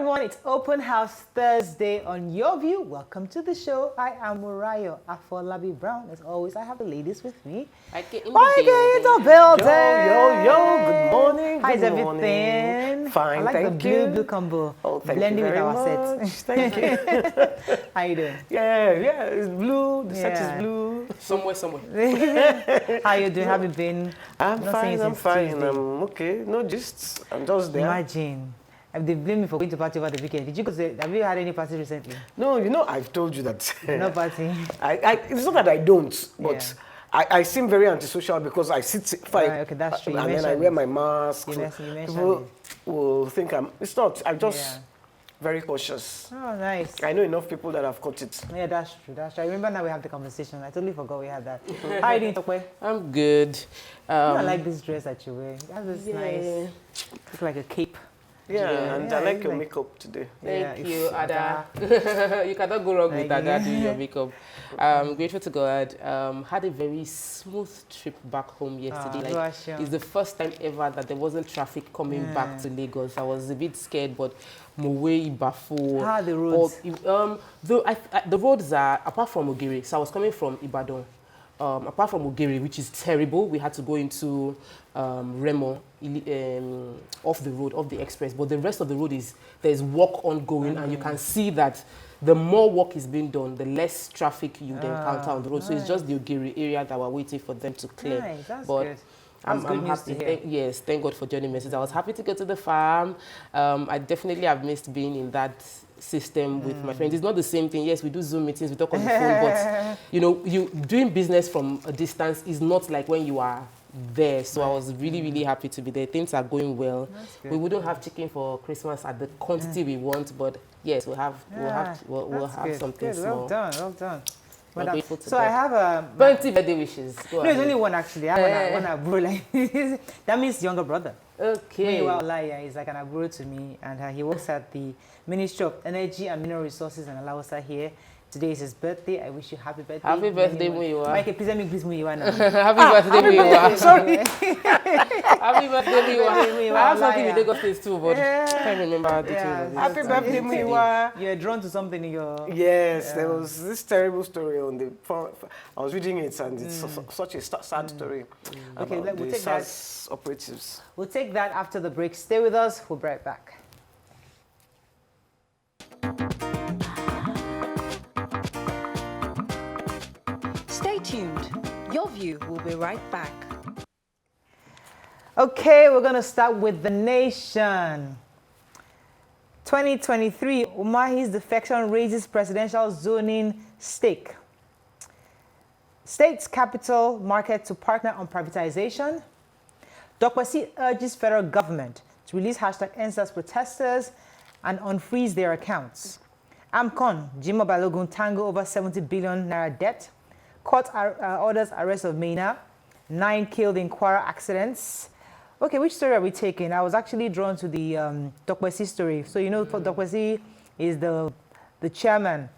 everyone, it's Open House Thursday on Your View. Welcome to the show. I am Murayo Afolabi Brown. As always, I have the ladies with me. I get in the building. Yo, good morning. How's everything? Fine, I like thank the you. blue combo. Oh, thank blending you very with our much. set. Thank you. How you doing? Yeah, it's blue. The set is blue. Somewhere. How you doing? Have you been? I'm Not fine, saying I'm since fine. Tuesday. I'm okay. No gists. I'm just there. Imagine. They blame me for going to party over the weekend. Did you go to, have you had any party recently? No, I've told you that. No party. It's not that I don't, but I seem very antisocial because I sit five. Right, okay, that's true. And then I wear my mask. You mentioned People it. will think it's not. I'm just very cautious. Oh, nice. I know enough people that have caught it. Yeah, that's true. That's true. I remember now we have the conversation. I totally forgot we had that. How are you doing, Tokwe? I'm good. I like this dress that you wear. That was nice. It's like a cape. Yeah, and I like your makeup today. Thank you, Ada. You cannot go wrong with Ada doing your makeup. Grateful to God. Had a very smooth trip back home yesterday. It's the first time ever that there wasn't traffic coming back to Lagos. I was a bit scared, but Mowe, Bafo. How are the roads? The roads are, apart from Ogiri, so I was coming from Ibadan. Apart from Ogiri, which is terrible, we had to go into Remo, off the road, off the express. But the rest of the road there's work ongoing, and you can see that the more work is being done, the less traffic you encounter on the road. So it's just the Ogiri area that we're waiting for them to clear. Nice, that's but good. I'm happy. Yes, thank God for joining me. I was happy to go to the farm. I definitely have missed being in that system with my friends. It's not the same thing. Yes, we do Zoom meetings, we talk on the phone, but you doing business from a distance is not like when you are there. So I was really, really happy to be there. Things are going well. We wouldn't have chicken for Christmas at the quantity we want, but yes, we'll have something small. Well done. So I have a 20 birthday wishes. No, it's only one actually. I have one abro like that means younger brother. Okay. Olaya is like an abro to me, and he works at the Ministry of Energy and Mineral Resources and Alawasa here. Today is his birthday. I wish you happy birthday. Happy birthday, Muyiwa. Mike, please let me greet Muyiwa now. Happy birthday, Muyiwa. Sorry. Happy birthday, Muyiwa. I have something with Lagos State too, but I can't remember the details. Happy birthday, Muyiwa. You're drawn to something in your... Yes, there was this terrible story on the... I was reading it, and it's such a sad story about the SARS operatives. We'll take that after the break. Stay with us. We'll be right back. Stay tuned. Your View will be right back. Okay, we're going to start with the nation. 2023, Umahi's defection raises presidential zoning stake. State's capital market to partner on privatization. Dokwesi urges federal government to release #EndSARS protesters and unfreeze their accounts. AMCON, Jimo Balogun tango over 70 billion naira debt. Court orders arrest of Maina. 9 killed in Kwara accidents. Okay, which story are we taking? I was actually drawn to the Dokwesi story. So Dokwesi is the chairman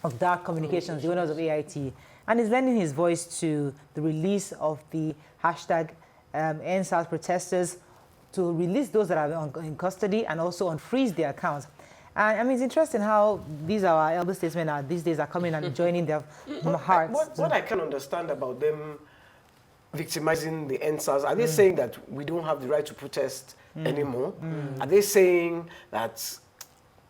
of Dark Communications, the owners of AIT, and is lending his voice to the release of the #EndSARS protesters, to release those that are in custody and also unfreeze their accounts. And I mean, it's interesting how these are our elder statesmen these days are coming and joining their hearts. What I can understand about them victimizing the EndSARS, are they saying that we don't have the right to protest anymore? Are they saying that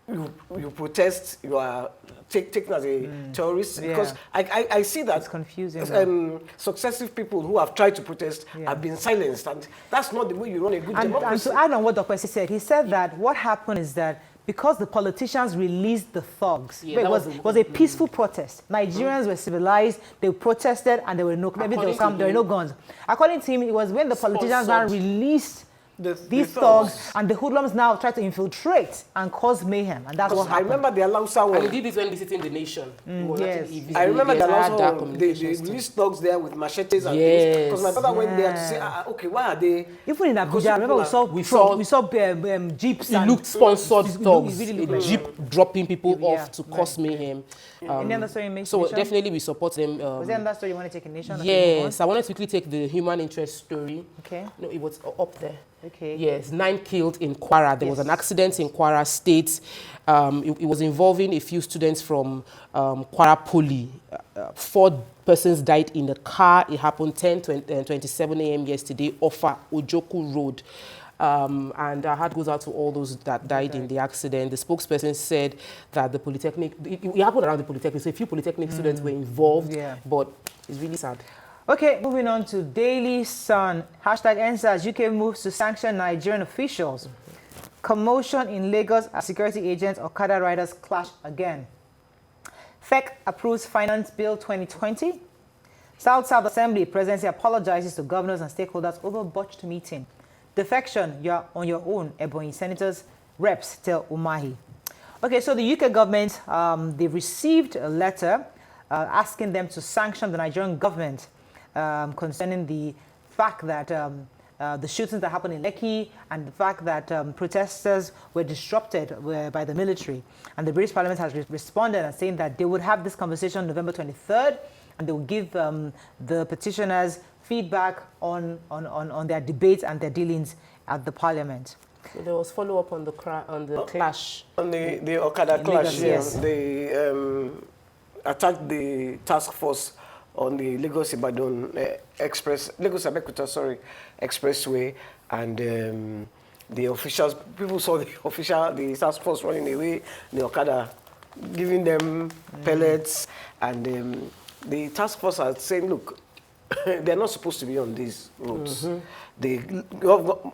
you protest, you are taken as a terrorist? Because I see that it's confusing. Successive people who have tried to protest have been silenced, and that's not the way you run a good democracy. And to add on what Dr. said, he said that what happened is that because the politicians released the thugs, it was a peaceful protest. Nigerians were civilized, they protested, and there were no guns. According to him, it was when the politicians now released these thugs and the hoodlums now try to infiltrate and cause mayhem, and that's what happened. I remember the Alausa one. And he did this when visiting the nation. Yes. I remember the Alausa one. They released thugs there with machetes and things. Because my brother went there to say, okay, why are they? Even in Abuja, remember we saw jeeps. It looked sponsored thugs. A jeep dropping people off to cause mayhem. Any other story you make? So definitely we support them. Was there another story you want to take in nation? Yes, I wanted to quickly take the human interest story. Okay. No, it was up there. Okay. Yes, 9 killed in Kwara. There was an accident in Kwara State. It was involving a few students from Kwara Poly. 4 persons died in the car. It happened 10:27 a.m. yesterday off Ojoku Road. And our heart goes out to all those that died in the accident. The spokesperson said that the Polytechnic, it happened around the Polytechnic, so a few Polytechnic students were involved, but it's really sad. Okay, moving on to Daily Sun. Hashtag #EndSARS, UK moves to sanction Nigerian officials. Commotion in Lagos as security agents, Okada riders clash again. FEC approves Finance Bill 2020. South Assembly presidency apologizes to governors and stakeholders over botched meeting. Defection, you're on your own, Ebonyi senators, reps tell Umahi. Okay, so the UK government, they received a letter asking them to sanction the Nigerian government concerning the fact that the shootings that happened in Lekki and the fact that protesters were disrupted by the military. And the British Parliament has responded and saying that they would have this conversation November 23rd and they will give the petitioners feedback on their debates and their dealings at the Parliament. So there was follow-up on the clash. On the Okada clash, Lagos, yes. They attacked the task force on the Lagos-Ibadan expressway, and the officials, people saw the task force running away, the Okada giving them pellets, and the task force are saying, look, they're not supposed to be on these roads.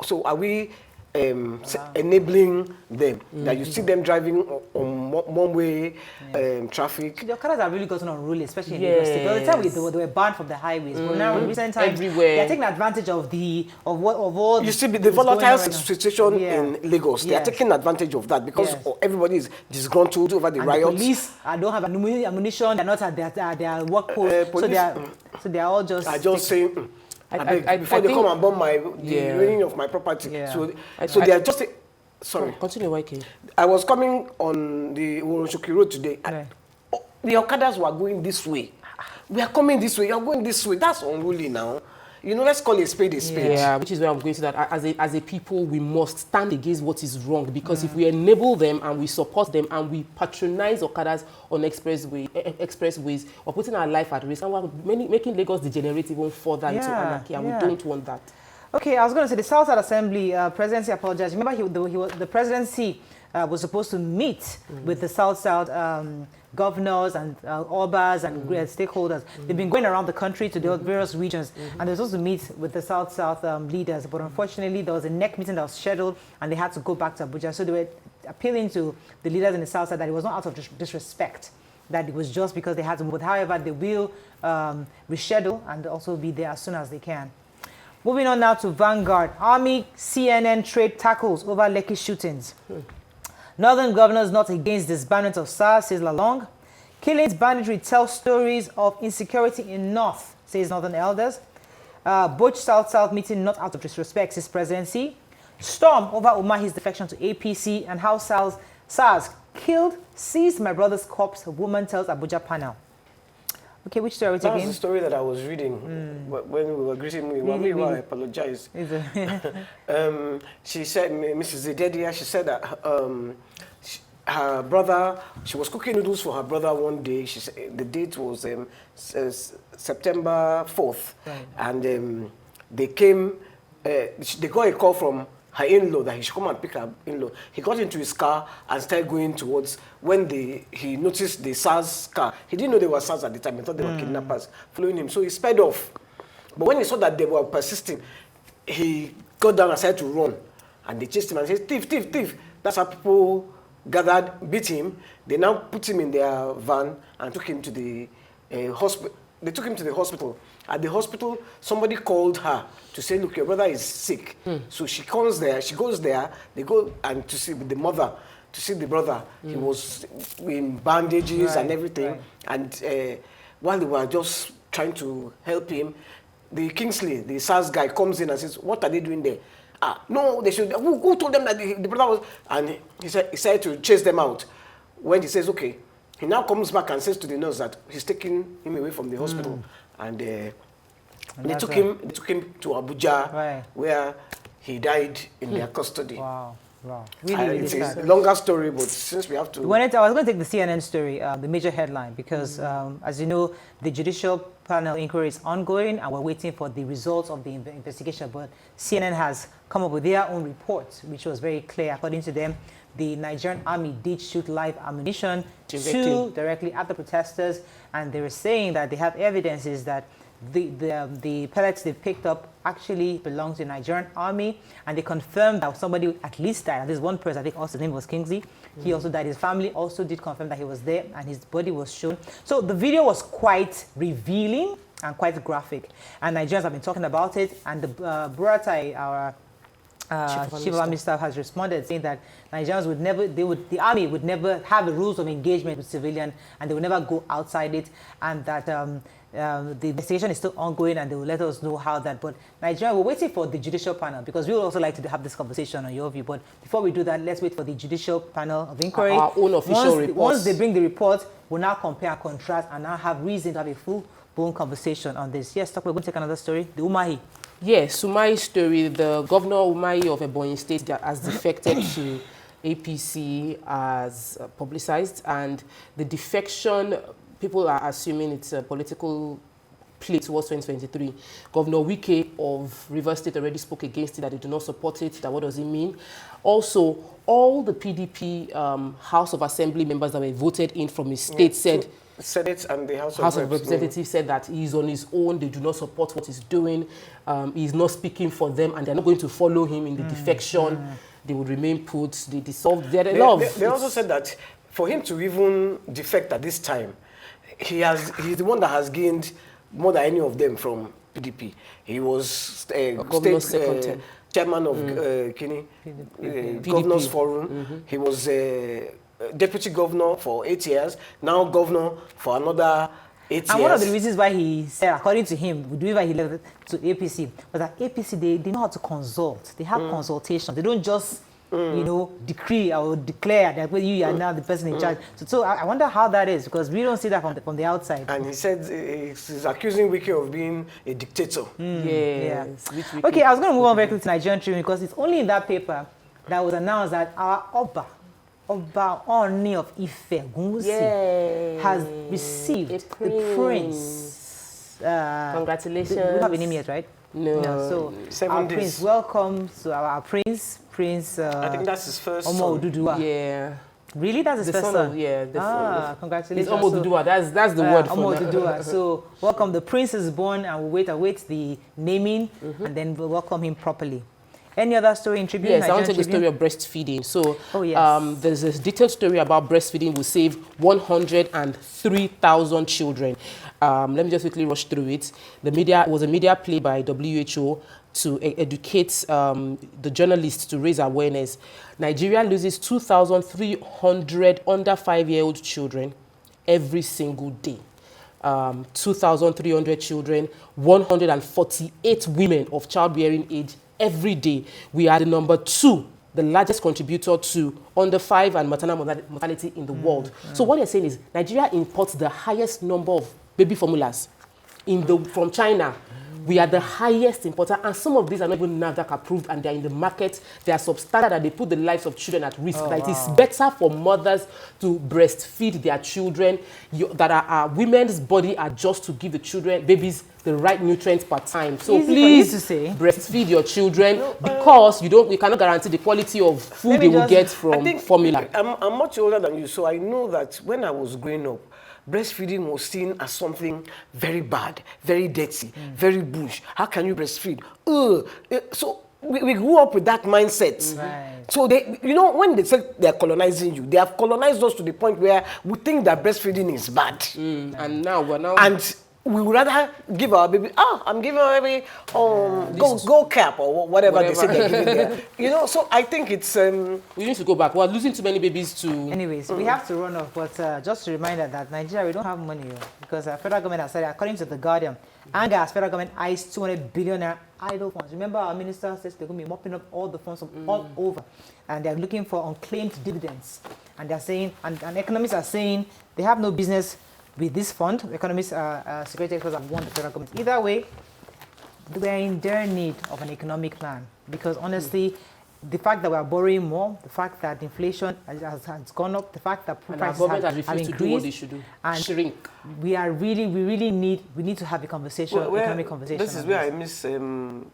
So are we enabling them? That you see them driving on one-way traffic. The Okadas have really gotten unruly, especially in Lagos State. By the time they were banned from the highways, but now in recent times, everywhere. they're taking advantage of all. You see, the volatile situation in Lagos, they are taking advantage of that because everybody is disgruntled over the riots. The police don't have ammunition, they're not at their work post, so they are all just... I just saying, before they come and bomb the ruining of my property. So they are just... Sorry. Continue, YK. I was coming on the Uroshoki Road today. Right. The Okadas were going this way. We are coming this way. You are going this way. That's unruly now. You know, let's call it a spade a spade. Yeah, which is where I'm going to that. As a people, we must stand against what is wrong, because if we enable them and we support them and we patronize Okadas on expressways, we're putting our life at risk and we're making Lagos degenerate even further into anarchy, and we don't want that. Okay, I was going to say the South Assembly presidency apologized. Remember, the presidency was supposed to meet with the South governors and Obas and stakeholders. They've been going around the country to the various regions, and they were supposed to meet with the South leaders. But unfortunately, there was a NEC meeting that was scheduled, and they had to go back to Abuja. So they were appealing to the leaders in the South that it was not out of disrespect, that it was just because they had to move. But however, they will reschedule and also be there as soon as they can. Moving on now to Vanguard. Army CNN trade tackles over Lekki shootings. Northern governors not against disbandment of SARS, says Lalong. Killings banditry tell stories of insecurity in North, says Northern elders. Butch South meeting not out of disrespect, says presidency. Storm over Umahi's defection to APC and how SARS killed, seized my brother's corpse, a woman tells Abuja panel. Okay, which story are we taking? That's the story that I was reading when we were greeting me. Really? I apologize. She said, Mrs. Idedia, she said that her brother, she was cooking noodles for her brother one day. She said the date was September 4th. Right. And they came, they got a call from her in-law that he should come and pick her in-law. He got into his car and started going towards when he noticed the SARS car. He didn't know they were SARS at the time. He thought they were kidnappers following him. So he sped off. But when he saw that they were persisting, he got down and started to run. And they chased him and said, thief, thief, thief. That's how people gathered, beat him. They now put him in their van and took him to the hospital. They took him to the hospital. At the hospital, somebody called her to say, look, your brother is sick. So she comes there, she goes there, they go and to see the mother, to see the brother. He was in bandages and everything. Right. And while they were just trying to help him, the Kingsley, the SARS guy, comes in and says, what are they doing there? No, they should, who told them that the brother was, and he said to chase them out. When he says, okay, he now comes back and says to the nurse that he's taking him away from the hospital. And they took him to Abuja, where he died in their custody. Wow. Wow. Really It's sad. a longer story, but since we have to... I was going to take the CNN story, the major headline, because as you know, the judicial panel inquiry is ongoing and we're waiting for the results of the investigation. But CNN has come up with their own report, which was very clear. According to them, the Nigerian army did shoot live ammunition directly at the protesters, and they were saying that they have evidences that the pellets they picked up actually belong to the Nigerian army, and they confirmed that somebody at least died. There's one person, I think also his name was Kingsley. He also died. His family also did confirm that he was there and his body was shown. So the video was quite revealing and quite graphic, and Nigerians have been talking about it, and the Buratai, our Chief of Army Staff, has responded saying that Nigerians would never, the army would never have the rules of engagement with civilian, and they would never go outside it, and that the investigation is still ongoing, and they will let us know how that. But Nigeria, we're waiting for the judicial panel, because we would also like to have this conversation on your view. But before we do that, let's wait for the judicial panel of inquiry. Our own official report. Once they bring the report, we'll now compare and contrast, and now have reason to have a full-blown conversation on this. Yes, we're going to take another story. The Umahi. Yes, Umahi story. The governor Umahi of Ebonyi State that has defected to APC as publicized, and the defection, people are assuming it's a political play towards 2023. Governor Wike of Rivers State already spoke against it, that they do not support it. That what does it mean? Also, all the PDP House of Assembly members that were voted in from his state said... Senate and the House of Representatives said that he's on his own, they do not support what he's doing, he's not speaking for them, and they're not going to follow him in the defection. They would remain put, they dissolved. They also said that for him to even defect at this time, he's the one that has gained more than any of them from PDP. He was state chairman of Governors Forum. He was deputy governor for 8 years, now governor for another 8 years. And one of the reasons why he said, according to him, the reason why he left to APC, was that APC, they know how to consult. They have consultation. They don't just, you know, decree or declare that you are now the person in charge. So I wonder how that is, because we don't see that from the outside. And he said he's accusing Wike of being a dictator. Yes. Okay, I was going to move on very quickly to Nigerian Tribune, because it's only in that paper that was announced that our Oba Oni of Ife, Gunwusi, has received the prince. Congratulations. We don't have a name yet, right? No. So 7 our days. prince, welcome to our prince. I think that's his first Omo son. Oduduwa. Yeah. Really? That's his first son? Congratulations. It's Omo Oduduwa. That's the word for Omo that. Oduduwa. So welcome, the prince is born, and we'll await the naming, and then we'll welcome him properly. Any other story in Tribune? Yes, I want to take the story of breastfeeding. So yes. There's this detailed story about breastfeeding will save 103,000 children. Let me just quickly rush through it. It was a media play by WHO to educate the journalists to raise awareness. Nigeria loses 2,300 under 5-year-old children every single day. 2,300 children, 148 women of childbearing age every day. We are the number 2, the largest contributor to under 5 and maternal mortality in the world. So what they're saying is Nigeria imports the highest number of baby formulas from China. We are the highest importer, and some of these are not even NAFDAC approved, and they're in the market. They are substandard, and they put the lives of children at risk. It is better for mothers to breastfeed their children. Women's body are just to give the babies the right nutrients per time. So please breastfeed your children, because you cannot guarantee the quality of food they will get from formula. I'm much older than you, so I know that when I was growing up, breastfeeding was seen as something very bad, very dirty, very bush. How can you breastfeed? So we grew up with that mindset. Right. So when they say they're colonizing you, they have colonized us to the point where we think that breastfeeding is bad. And now we would rather give our baby, I'm giving our baby go cap or whatever they say they're giving there. So I think it's... we need to go back. We're losing too many babies to... Anyways, we have to run off, but just a reminder that Nigeria, we don't have money, because the federal government has said, according to The Guardian, Angas federal government iced 200 billion idle funds. Remember, our minister says they're going to be mopping up all the funds from all over, and they're looking for unclaimed dividends. And they're saying, and economists are saying, they have no business with this fund. Economists, security experts have warned the federal government. Either way, they're in dire need of an economic plan. because honestly, the fact that we are borrowing more, the fact that inflation has gone up, the fact that And our prices government have has refused to do what they should do, and shrink. we really need to have a conversation, economic conversation. This is where I miss Henry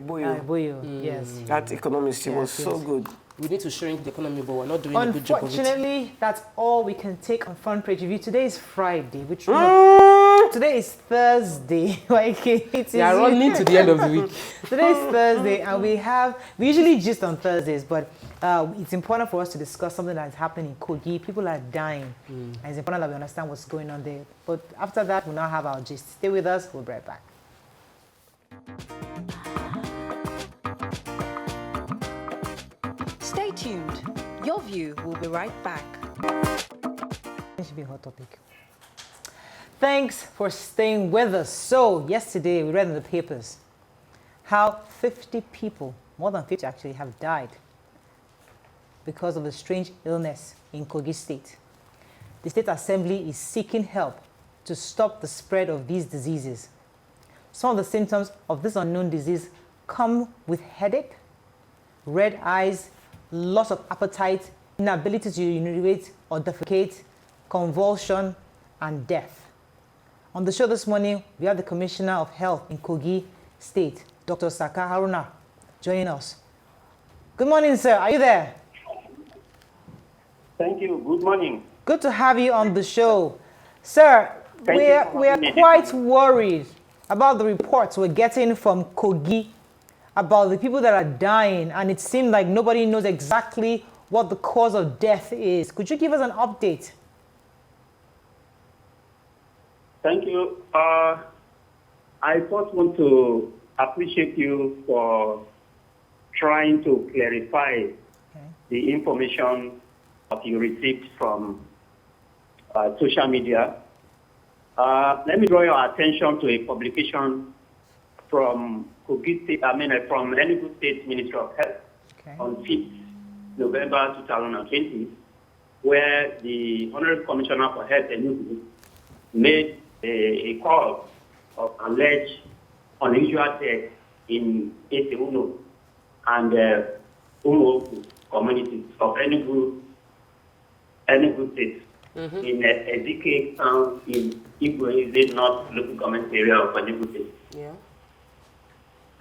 Boyo. Boyo, yes. That economist, he was so good. We need to shrink the economy, but we're not doing a good job of it. Unfortunately, that's all we can take on Front Page Review. Today is Friday, which today is Thursday. Like we are running to the end of the week. Today is Thursday, and we usually gist on Thursdays, but it's important for us to discuss something that is happening in Kogi. People are dying, and it's important that we understand what's going on there. But after that, we'll now have our gist. Stay with us. We'll be right back. Stay tuned. Your view will be right back. This should be a hot topic. Thanks for staying with us. So, yesterday we read in the papers how 50 people, more than 50 actually, have died because of a strange illness in Kogi State. The State Assembly is seeking help to stop the spread of these diseases. Some of the symptoms of this unknown disease come with headache, red eyes, loss of appetite, inability to urinate or defecate, convulsion, and death. On the show this morning, we have the Commissioner of Health in Kogi State, Dr. Saka Haruna, joining us. Good morning, sir. Are you there? Thank you. Good morning. Good to have you on the show. Sir, we're quite worried about the reports we're getting from Kogi about the people that are dying, and it seems like nobody knows exactly what the cause of death is. Could you give us an update? Thank you. I first want to appreciate you for trying to clarify the information that you received from social media. Let me draw your attention to a publication from Kogi State, from Enugu State Ministry of Health on 5th November 2020, where the Honorable Commissioner for Health Enugu made a call of alleged unusual death in Eteuno and Umoku communities of Enugu State in Ezike town in Equate, the North local government area of Enugu State. Yeah.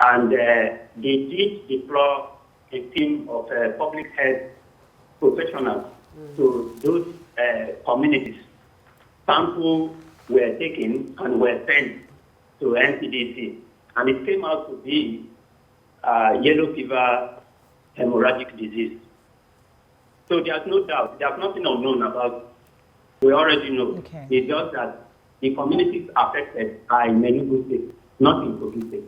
And they did deploy a team of public health professionals to those communities. Samples were taken and were sent to NCDC, and it came out to be yellow fever hemorrhagic disease. So there's no doubt, there's nothing unknown about. We already know. It's just that the communities affected are in Enugu State, not in Kogi State.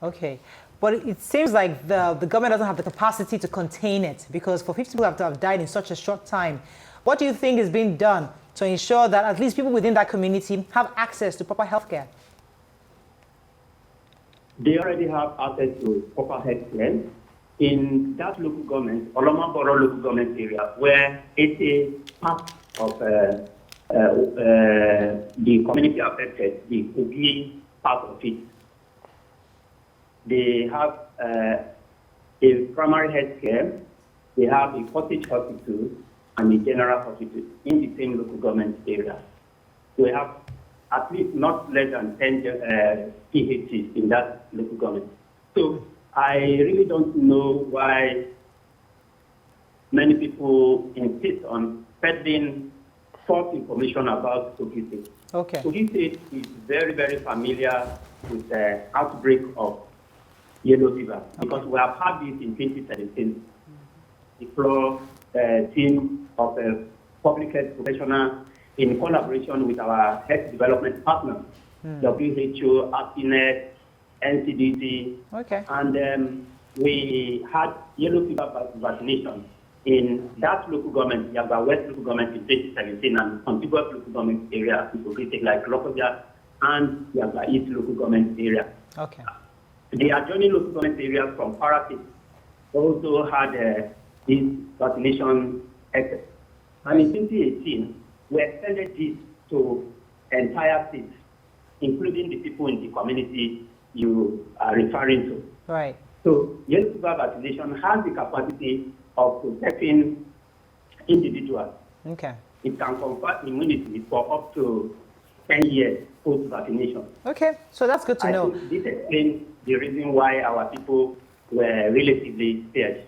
Okay, but it seems like the government doesn't have the capacity to contain it, because for 50 people to have died in such a short time, what do you think is being done to ensure that at least people within that community have access to proper health care? They already have access to proper health care in that local government, Oloma Borough local government area, where it's a part of the community affected, the Kogi part of it. They have a primary health care, they have a cottage hospital, and a general hospital in the same local government area. We have at least not less than 10 PHCs in that local government. So I really don't know why many people insist on spreading false information about Kogi State. Okay. Kogi State is very, very familiar with the outbreak of yellow fever, because we have had this in 2017. The floor team of public health professionals in collaboration with our health development partners, WHO, APINET, NCDC, and we had yellow fever vaccination in that local government, Yaba West local government in 2017, and contiguous local government area, like Lokoja and Yaba East local government area. Okay. The adjoining local government areas from Parati also had this vaccination effort. And in 2018, we extended this to entire states, including the people in the community you are referring to. Right. So yellow fever vaccination has the capacity of protecting individuals. Okay. It can confer immunity for up to 10 years post-vaccination. Okay, so that's good to know. I think this explains the reason why our people were relatively spared.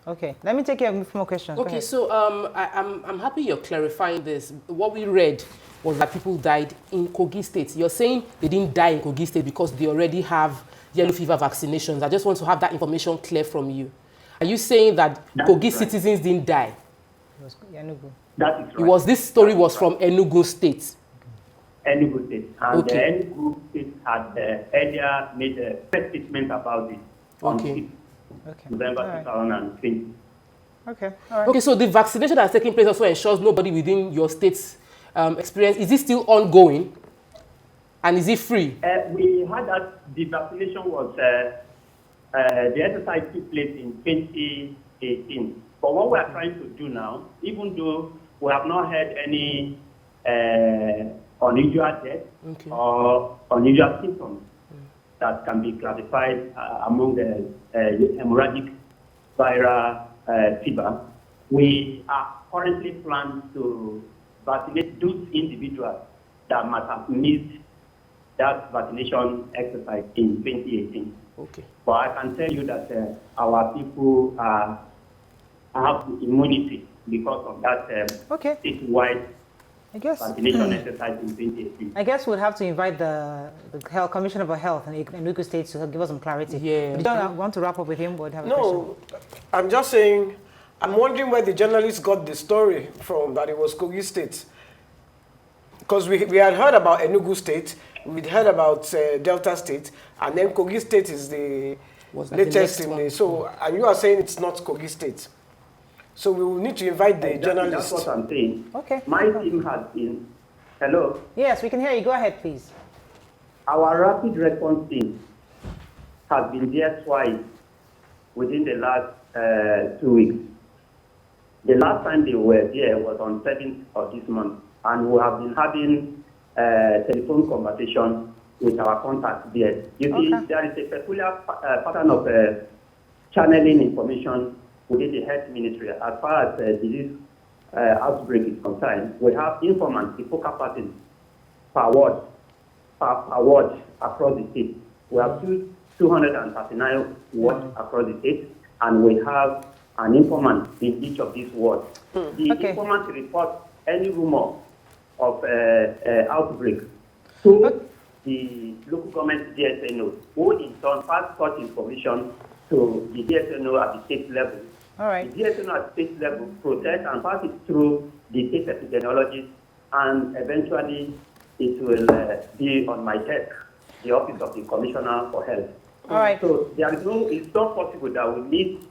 Okay, let me take a few more questions. Okay, so I'm happy you're clarifying this. What we read was that people died in Kogi State. You're saying they didn't die in Kogi State because they already have yellow fever vaccinations. I just want to have that information clear from you. Are you saying that Kogi citizens didn't die? It was Enugu. That is It right. this story was from Enugu State. Enugu State. And Okay. the Enugu State had earlier made a press statement about it on Okay. 6th Okay. November All right. 2020. Okay, all right. Okay, so the vaccination that's taking place also ensures nobody within your state's experience. Is it still ongoing? And is it free? We had that the vaccination was, the exercise took place in 2018. But what we are trying to do now, even though we have not had any unusual death or unusual symptoms that can be classified among the hemorrhagic viral fever, we are currently planning to vaccinate those individuals that must have missed that vaccination exercise in 2018. Okay. But I can tell you that our people have immunity because of that Okay. statewide I guess. vaccination exercise in 2018. I guess we'll have to invite the Health Commissioner for Health in Enugu State to give us some clarity. Yeah. If you don't want to wrap up with him, we'll have a No, I'm just saying, I'm wondering where the journalists got the story from, that it was Kogi State. Because we had heard about Enugu State, we'd heard about Delta State, and then Kogi State is the Was like the latest next in one. the, so, and you are saying it's not Kogi State. So we will need to invite the journalists. That's what I'm saying. Okay. My team has been, hello? Yes, we can hear you. Go ahead, please. Our rapid response team has been there twice within the last 2 weeks. The last time they were there was on 7th of this month, and we have been having telephone conversation with our contacts there. You see, there is a peculiar pattern of channeling information within the health ministry as far as disease outbreak is concerned. We have informants, the focal persons per ward across the state. We have 239 wards across the state, and we have an informant in each of these wards. The informant reports any rumor of outbreak to the local government DSNO, who in turn pass such information to the DSNO at the state level. All right. The DSNO at state level process and pass it through the state epidemiologist, and eventually it will be on my desk, the office of the Commissioner for Health. All right. So there is it's not possible that we need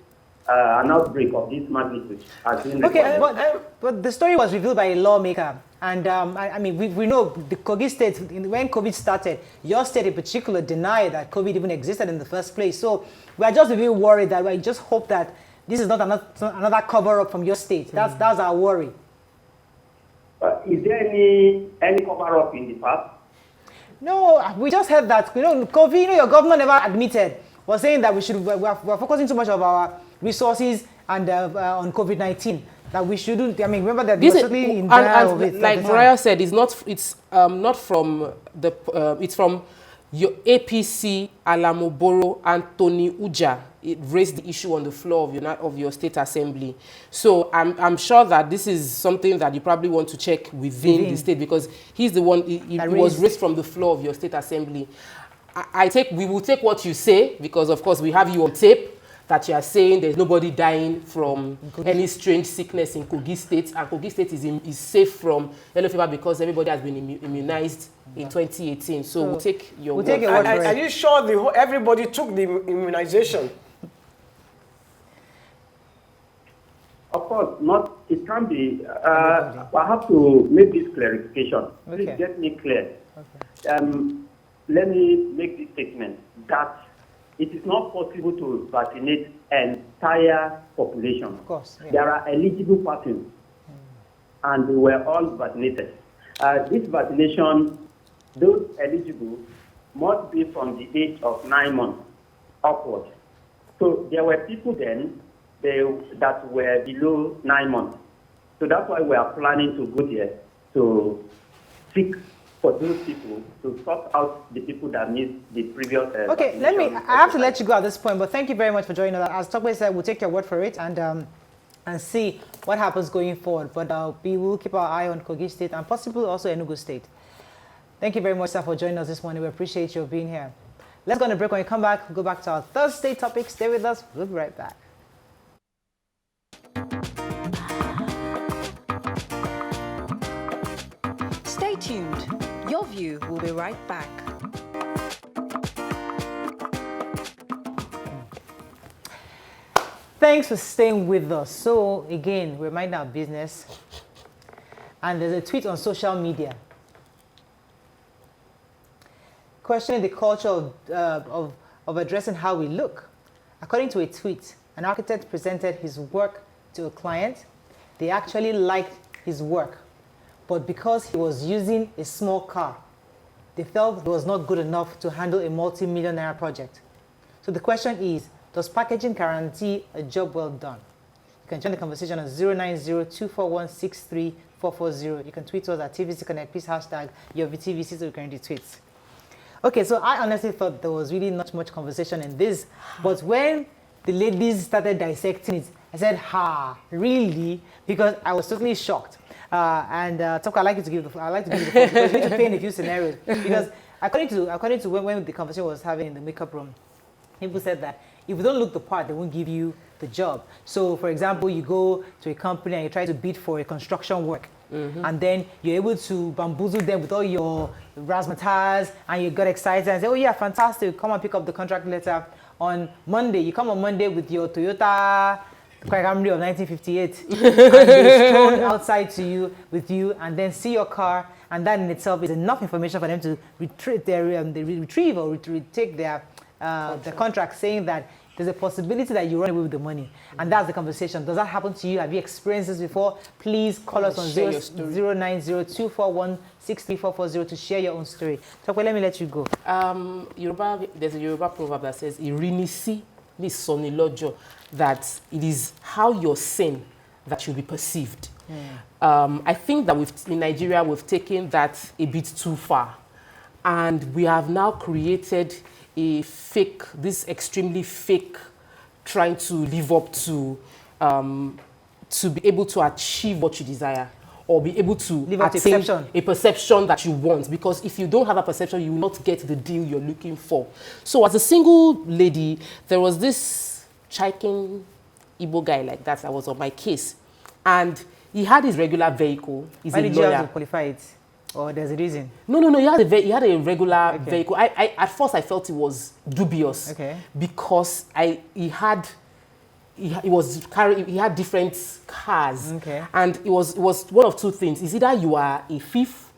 an outbreak of this magnitude. Okay, but the story was revealed by a lawmaker. And I mean, we know the Kogi State, when COVID started, your state in particular denied that COVID even existed in the first place. So we are just a bit worried that we just hope that this is not another cover-up from your state. That's our worry. Is there any cover-up in the past? No, we just heard that, COVID, your governor never admitted, was saying that we're focusing too much of our resources and on COVID-19. That we shouldn't. I mean, remember that This we're is, certainly in and denial of it. like Mariah said, it's not from the. It's from your APC Alamoboro Anthony Uja. It raised the issue on the floor of your state assembly. So I'm sure that this is something that you probably want to check within the state, because he's the one. It was raised from the floor of your state assembly. We will take what you say, because of course we have you on tape, that you are saying there's nobody dying from any strange sickness in Kogi State, and Kogi State is safe from yellow fever because everybody has been immunized in 2018. So we'll take your word. Are you sure everybody took the immunization? Of course, not. It can be. I have to make this clarification. Please get me clear. Let me make this statement that it is not possible to vaccinate entire population. Of course. Yeah. There are eligible persons, and they were all vaccinated. This vaccination, those eligible must be from the age of 9 months upwards. So there were people then that were below 9 months. So that's why we are planning to go there to seek for those people to sort out the people that missed the previous. Okay, I have to let you go at this point, but thank you very much for joining us. As Tokwe said, we'll take your word for it and see what happens going forward. But we will keep our eye on Kogi State and possibly also Enugu State. Thank you very much, sir, for joining us this morning. We appreciate you being here. Let's go on a break. When we come back, we'll go back to our Thursday topic. Stay with us. We'll be right back. Stay tuned. Your View will be right back. Thanks for staying with us. So again, we're minding our business. And there's a tweet on social media questioning the culture of addressing how we look. According to a tweet, an architect presented his work to a client. They actually liked his work, but because he was using a small car, they felt it was not good enough to handle a multi-million naira project. So the question is, does packaging guarantee a job well done? You can join the conversation on 090-241-63440. You can tweet us at TVC Connect, please hashtag your VTVC so you can retweet. Okay, so I honestly thought there was really not much conversation in this, but when the ladies started dissecting it, I said, ha, really? Because I was totally shocked. Toko, I like to give the floor because we need to paint a few scenarios. Because according to when the conversation was having in the makeup room, people said that if you don't look the part, they won't give you the job. So, for example, you go to a company and you try to bid for a construction work, and then you're able to bamboozle them with all your razzmatazz, and you got excited and say, oh yeah, fantastic, come and pick up the contract letter on Monday. You come on Monday with your Toyota Camry of 1958, and they're thrown outside with you, and then see your car, and that in itself is enough information for them to retrieve or retake their contract, saying that there's a possibility that you run away with the money. And that's the conversation. Does that happen to you? Have you experienced this before? Please call us on 090-241-63440 to share your own story. Tokwe, let me let you go. There's a Yoruba proverb that says, Irinisi ni sonilojo, that it is how you're seen that you'll be perceived. I think that in Nigeria, we've taken that a bit too far. And we have now created this extremely fake, trying to live up to be able to achieve what you desire, or be able to attain a perception that you want. Because if you don't have a perception, you will not get the deal you're looking for. So as a single lady, there was this chiking Igbo guy like that was on my case. And he had his regular vehicle. He's Why a did lawyer. you have to qualify it? Or there's a reason? No. He had a regular vehicle. At first, I felt it was dubious because he had different cars, and it was one of two things. It's either you are a thief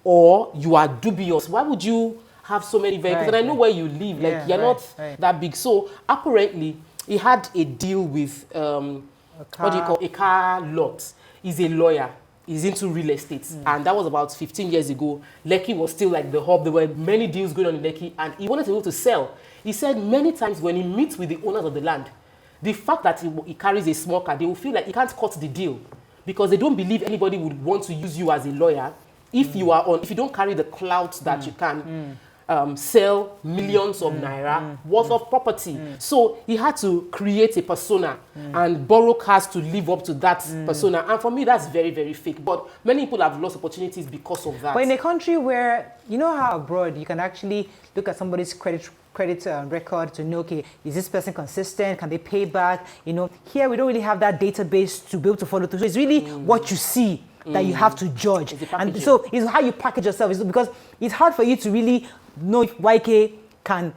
or you are dubious. Why would you have so many vehicles? And I know where you live. Like you're not that big. So apparently, he had a deal with what do you call a car lot. He's a lawyer. He's into real estate, and that was about 15 years ago. Lekki was still like the hub. There were many deals going on in Lekki, and he wanted to be able to sell. He said many times when he meets with the owners of the land, the fact that he carries a small car, they will feel like he can't cut the deal because they don't believe anybody would want to use you as a lawyer if you don't carry the clout that you can sell millions of naira worth of property. So he had to create a persona and borrow cars to live up to that persona. And for me, that's very, very fake. But many people have lost opportunities because of that. But in a country where, you know how abroad you can actually look at somebody's credit record to know, okay, is this person consistent? Can they pay back? You know, here we don't really have that database to be able to follow through. So it's really what you see that you have to judge. And so it's how you package yourself. It's because it's hard for you to really know if YK can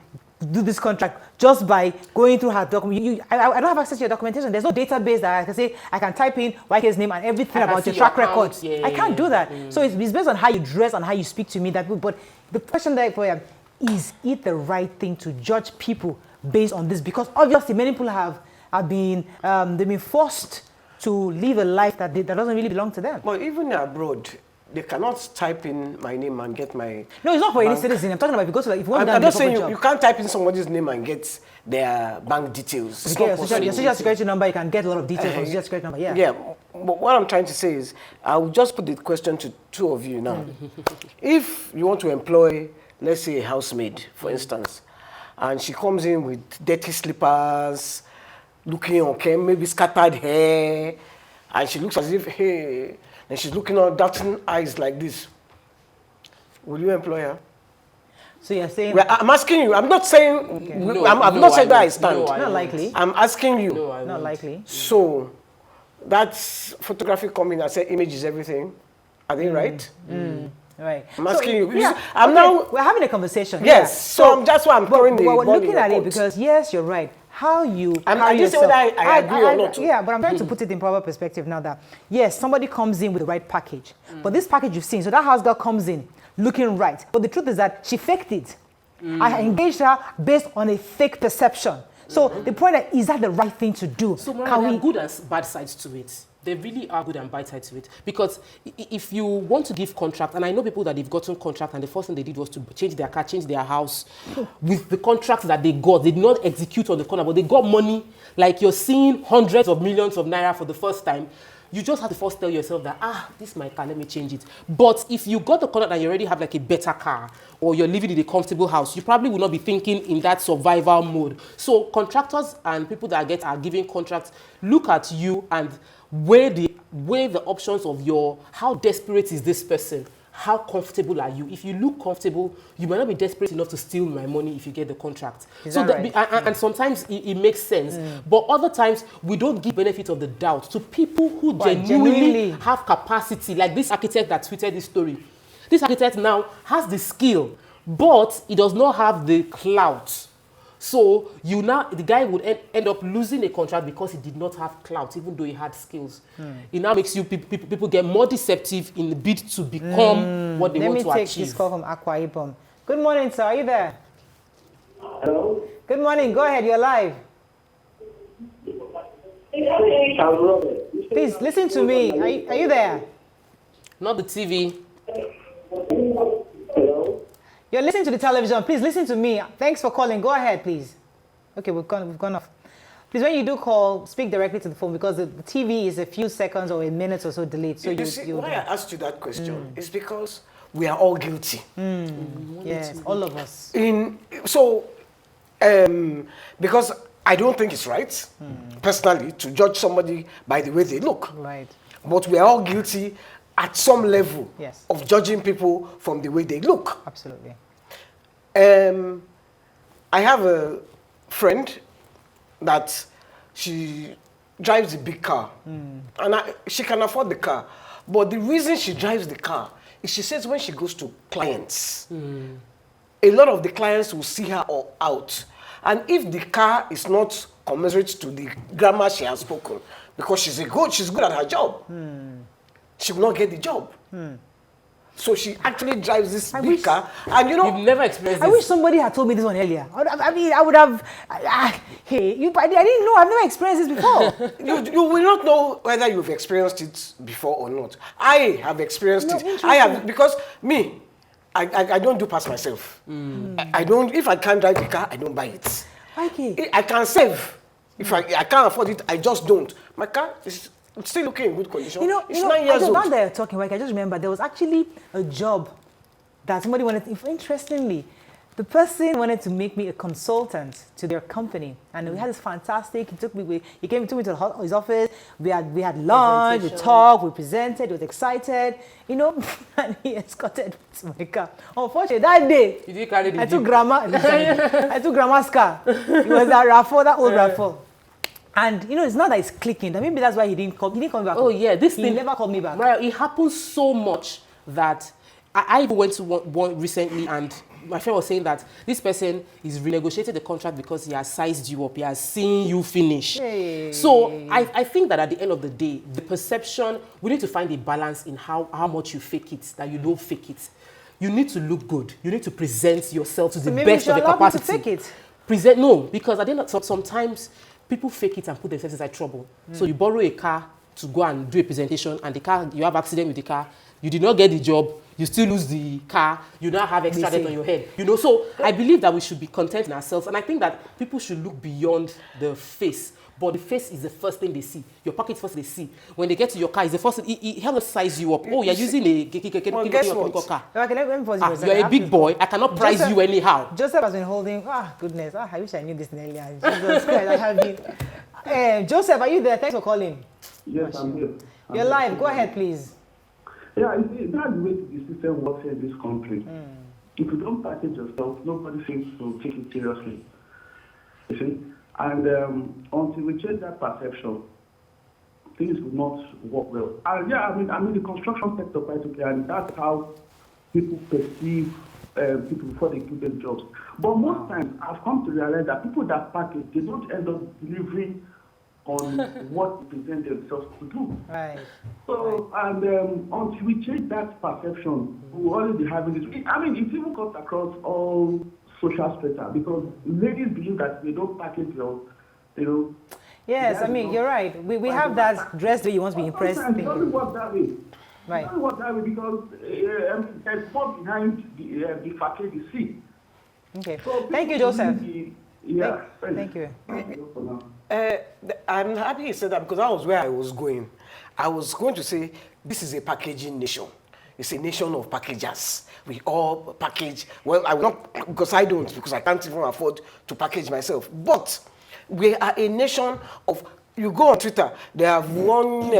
do this contract just by going through her document. I don't have access to your documentation. There's no database that I can say, I can type in YK's name and everything about your track record. I can't do that. So it's based on how you dress and how you speak to me. But the question that for you, is it the right thing to judge people based on this? Because obviously many people have been they've been forced to live a life that doesn't really belong to them. But even abroad, they cannot type in my name and get my... No, it's not for any bank. citizen. I'm talking about if you go to, like, if you want to I'm get a just saying job. you can't type in somebody's name and get their bank details. If you get your social security number, you can get a lot of details from social security number. Yeah. Yeah, but what I'm trying to say is, I'll just put the question to two of you now. If you want to employ, let's say, a housemaid, for instance, and she comes in with dirty slippers, looking okay, maybe scattered hair, and she looks as if, hey, and she's looking on darting eyes like this, will you employ her? So you're saying... Well, I'm asking you. I'm not saying... Okay. No, I've not said that I stand. No, I Not won't. likely. I'm asking you. No, I Not won't. likely. So, that's photographic coming. I said image is everything. Are they right? Right. I'm asking you. Yeah, I'm okay, now... we're having a conversation. Yes. Yeah. So, that's why I'm throwing the But we're ball in looking your at it court. because, yes, you're right. How you I carry didn't say yourself. whether I agree or not. Yeah, but I'm trying to put it in proper perspective now that, yes, somebody comes in with the right package. But this package you've seen, so that house girl comes in looking right. But the truth is that she faked it. I engaged her based on a fake perception. So the point is that the right thing to do? So there are good and bad sides to it. There really are good and bad sides to it. Because if you want to give contract, and I know people that they've gotten contract and the first thing they did was to change their car, change their house with the contracts that they got. They did not execute on the corner, but they got money. Like you're seeing hundreds of millions of Naira for the first time. You just have to first tell yourself that, this is my car, let me change it. But if you got the contract and you already have like a better car, or you're living in a comfortable house, you probably will not be thinking in that survival mode. So contractors and people that are giving contracts, look at you and weigh the options of how desperate is this person? How comfortable are you? If you look comfortable, you might not be desperate enough to steal my money if you get the contract. Is so that right? and sometimes it makes sense. But other times, we don't give benefit of the doubt to people who genuinely have capacity, like this architect that tweeted this story. This architect now has the skill, but he does not have the clout. So the guy would end up losing a contract because he did not have clout, even though he had skills. It now makes people get more deceptive in the bid to become what they want to achieve. Let me take this call from Akwa Ibom. Good morning, sir. Are you there? Hello? Good morning. Go ahead. You're live. Please listen to me. Are you there? Not the TV. Hello? You're listening to the television. Please listen to me. Thanks for calling. Go ahead, please. Okay, we've gone off. Please, when you do call, speak directly to the phone because the TV is a few seconds or a minute or so delayed. So You see, why I asked you that question is because we are all guilty. Yes, all of us. Because I don't think it's right, personally, to judge somebody by the way they look. Right. But we are all guilty at some level Yes. of judging people from the way they look. Absolutely. I have a friend that she drives a big car, and she can afford the car. But the reason she drives the car is she says when she goes to clients, a lot of the clients will see her out. And if the car is not commensurate to the grammar she has spoken, because she's good at her job, she will not get the job. So she actually drives this big car, and You've never experienced this. I wish somebody had told me this one earlier. I mean, I would have. I didn't know. I've never experienced this before. you will not know whether you've experienced it before or not. I have experienced it. Interesting. I have, because me, I don't do pass myself. I don't. If I can't drive the car, I don't buy it. Okay. I can save. If I can't afford it, I just don't. My car is still looking in good condition. It's 9 years old. Now that you're talking, I just remember there was actually a job that somebody wanted. Interestingly, the person wanted to make me a consultant to their company, and we had this fantastic. He took me to his office. We had lunch, we talked, we presented. He was excited, and he escorted me to my car. Unfortunately, that day Did you carry the I took jeep? grandma's car. It was that old RAV4. And it's not that it's clicking. Maybe that's why he didn't call me back. Oh yeah, this he thing never called me back. Right, it happens so much that I even went to one recently, and my friend was saying that this person is renegotiated the contract because he has sized you up, he has seen you finish. Hey. So I think that at the end of the day, the perception, we need to find a balance in how much you fake it, that you don't fake it. You need to look good. You need to present yourself to the best of your capacity. Maybe you should allow me to fake it. No, because at the end of sometimes people fake it and put themselves inside trouble. So you borrow a car to go and do a presentation, and the car, you have accident with the car, you did not get the job, you still lose the car, you now have extra debt on your head. You know, so I believe that we should be content in ourselves, and I think that people should look beyond the face. But the face is the first thing they see. Your pocket first they see. When they get to your car, it's the first thing. It helps size you up. Oh, you're using a car. Okay, let me pause you for a second. You're a big boy. I cannot price you anyhow. Joseph has been holding. Goodness. I wish I knew this earlier. Jesus Christ, I have been. Joseph, are you there? Thanks for calling. Yes, I'm here. You're live. Go ahead, please. Yeah, that's the way the system works in this country. If you don't package yourself, nobody seems to take it seriously. You see? And until we change that perception, things will not work well. And I mean the construction sector quite okay, and that's how people perceive people before they give them jobs. But most times, I've come to realize that people that package, they don't end up delivering on what they present themselves to do. Right. So, and until we change that perception, we'll always be having this. I mean, it even cuts across all social strata, because ladies believe that they don't package well, you know. Yes, I mean, you're right. We have that dress that you want to be impressed thing. It doesn't work that way. Right. It doesn't work that way because there's more behind the package you see. Okay. So thank you, Joseph. Thank you. I'm happy you said that, because that was where I was going. I was going to say, this is a packaging nation. It's a nation of packagers. We all package. Well, I will not, because I don't, because I can't even afford to package myself. But we are a nation of, you go on Twitter, they have one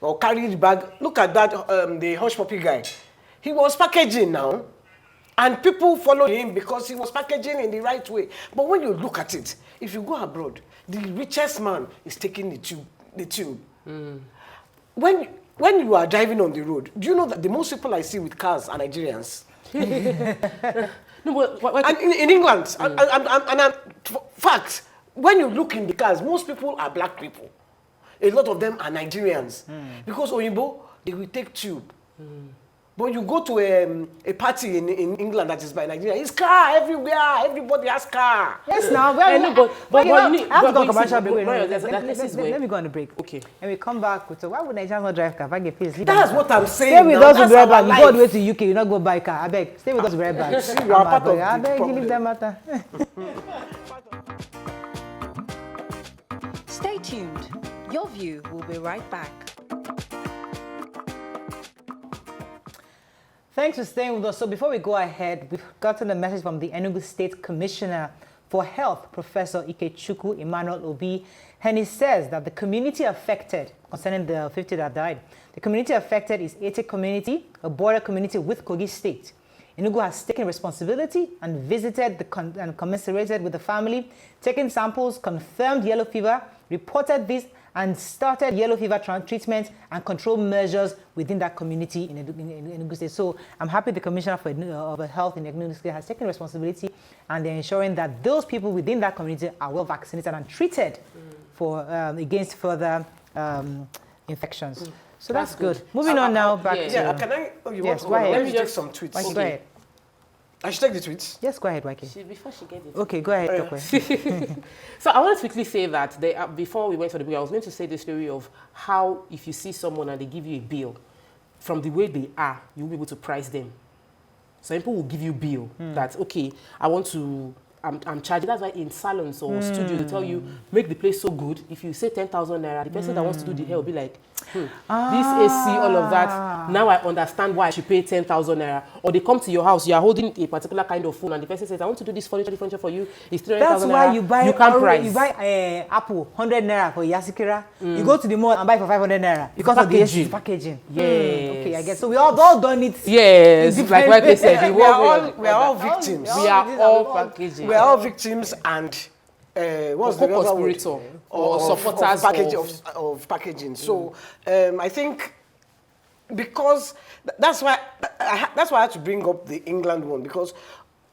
or carried bag. Look at that, the hush puppy guy. He was packaging now. And people followed him because he was packaging in the right way. But when you look at it, if you go abroad, the richest man is taking the tube. When you are driving on the road, do you know that the most people I see with cars are Nigerians? No, but and in England, fact, when you look in the cars, most people are black people. A lot of them are Nigerians. Because Oyinbo, they will take tube. But you go to a party in England that is by Nigeria, it's car everywhere. Everybody has car. Yes, now. But you need, I have to go commercial break. Let me go on a break. Okay. And we come back with, why would Nigerians not drive car? If I get paid, That's what I'm saying. Stay with now. us to drive back. You That's go our all the way to UK, you not go buy car. I beg. Stay with us to drive back. See, you are part of I the beg, problem. leave them matter. Stay tuned. Your View will be right back. Thanks for staying with us. So before we go ahead, we've gotten a message from the Enugu State Commissioner for Health, Professor Ikechukwu Emmanuel Obi, and he says that the community affected, concerning the 50 that died, the community affected is Equate community, a border community with Kogi State. Enugu has taken responsibility and visited and commiserated with the family, taken samples, confirmed yellow fever, reported this, and started yellow fever treatment and control measures within that community in Enugu State. So I'm happy the Commissioner for Health in Enugu State has taken responsibility, and they're ensuring that those people within that community are well vaccinated and treated for against further infections. So that's good. Moving on now back to... Yeah, can I... Oh, you yes, want to go ahead. Let me take some tweets. Go ahead. I should take the tweets? Yes, go ahead, Waki. Before she gets it. Okay, go ahead. So I want to quickly say that before we went for the break, I was going to say the story of how if you see someone and they give you a bill, from the way they are, you'll be able to price them. So people will give you a bill that, okay, I'm charging. That's why in salons or studios, they tell you, make the place so good. If you say 10,000 Naira, the person that wants to do the hair will be like, this AC, all of that. Now I understand why I should pay 10,000 Naira. Or they come to your house, you are holding a particular kind of phone, and the person says, I want to do this furniture for you. It's 300,000 Naira. That's why you can't price. You buy Apple, 100 Naira for Yasikira. You go to the mall and buy for 500 Naira. Because of the packaging. Yes. Okay, I guess. So we all done it. Yes, like what they said. We are all victims. We are all packaging. We are all victims, and what's the other word? Or supporters of packaging. So I think because that's why I had to bring up the England one, because